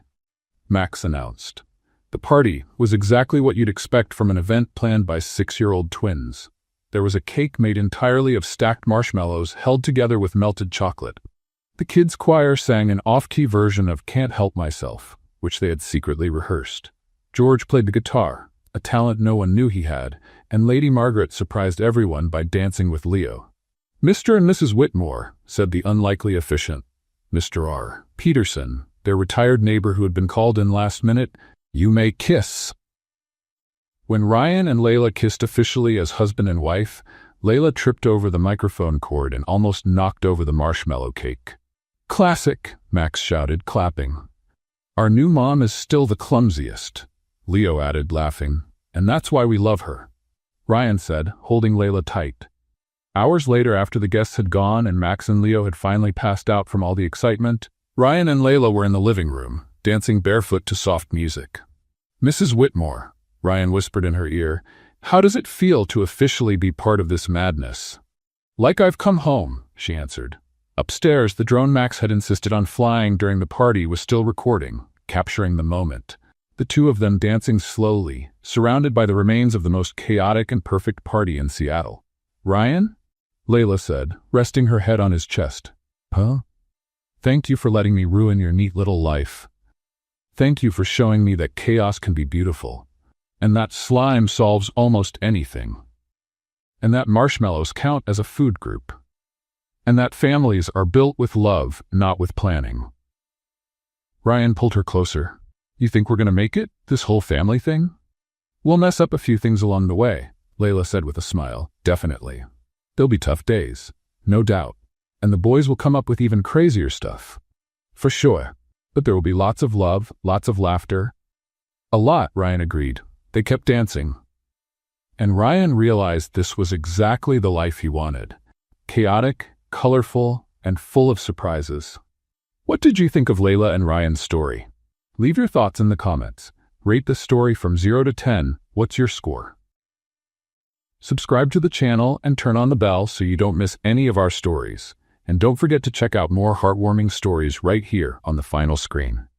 Max announced. The party was exactly what you'd expect from an event planned by 6-year-old twins. There was a cake made entirely of stacked marshmallows held together with melted chocolate. The kids' choir sang an off-key version of "Can't Help Myself," which they had secretly rehearsed. George played the guitar, a talent no one knew he had, and Lady Margaret surprised everyone by dancing with Leo. "Mr. and Mrs. Whitmore," said the unlikely officiant, Mr. R. Peterson, their retired neighbor who had been called in last minute, "you may kiss." When Ryan and Layla kissed officially as husband and wife, Layla tripped over the microphone cord and almost knocked over the marshmallow cake. "Classic," Max shouted, clapping. "Our new mom is still the clumsiest," Leo added, laughing. "And that's why we love her," Ryan said, holding Layla tight. Hours later, after the guests had gone and Max and Leo had finally passed out from all the excitement, Ryan and Layla were in the living room, dancing barefoot to soft music. "Mrs. Whitmore," Ryan whispered in her ear, "how does it feel to officially be part of this madness?" "Like I've come home," she answered. Upstairs, the drone Max had insisted on flying during the party was still recording, capturing the moment. The two of them dancing slowly, surrounded by the remains of the most chaotic and perfect party in Seattle. "Ryan?" Layla said, resting her head on his chest. "Huh? Thank you for letting me ruin your neat little life. Thank you for showing me that chaos can be beautiful, and that slime solves almost anything, and that marshmallows count as a food group, and that families are built with love, not with planning." Ryan pulled her closer. "You think we're gonna make it, this whole family thing?" "We'll mess up a few things along the way," Layla said with a smile. "Definitely. There'll be tough days, no doubt, and the boys will come up with even crazier stuff. For sure. But there will be lots of love, lots of laughter." "A lot," Ryan agreed. They kept dancing. And Ryan realized this was exactly the life he wanted. Chaotic, colorful, and full of surprises. What did you think of Layla and Ryan's story? Leave your thoughts in the comments. Rate the story from 0 to 10. What's your score? Subscribe to the channel and turn on the bell so you don't miss any of our stories. And don't forget to check out more heartwarming stories right here on the final screen.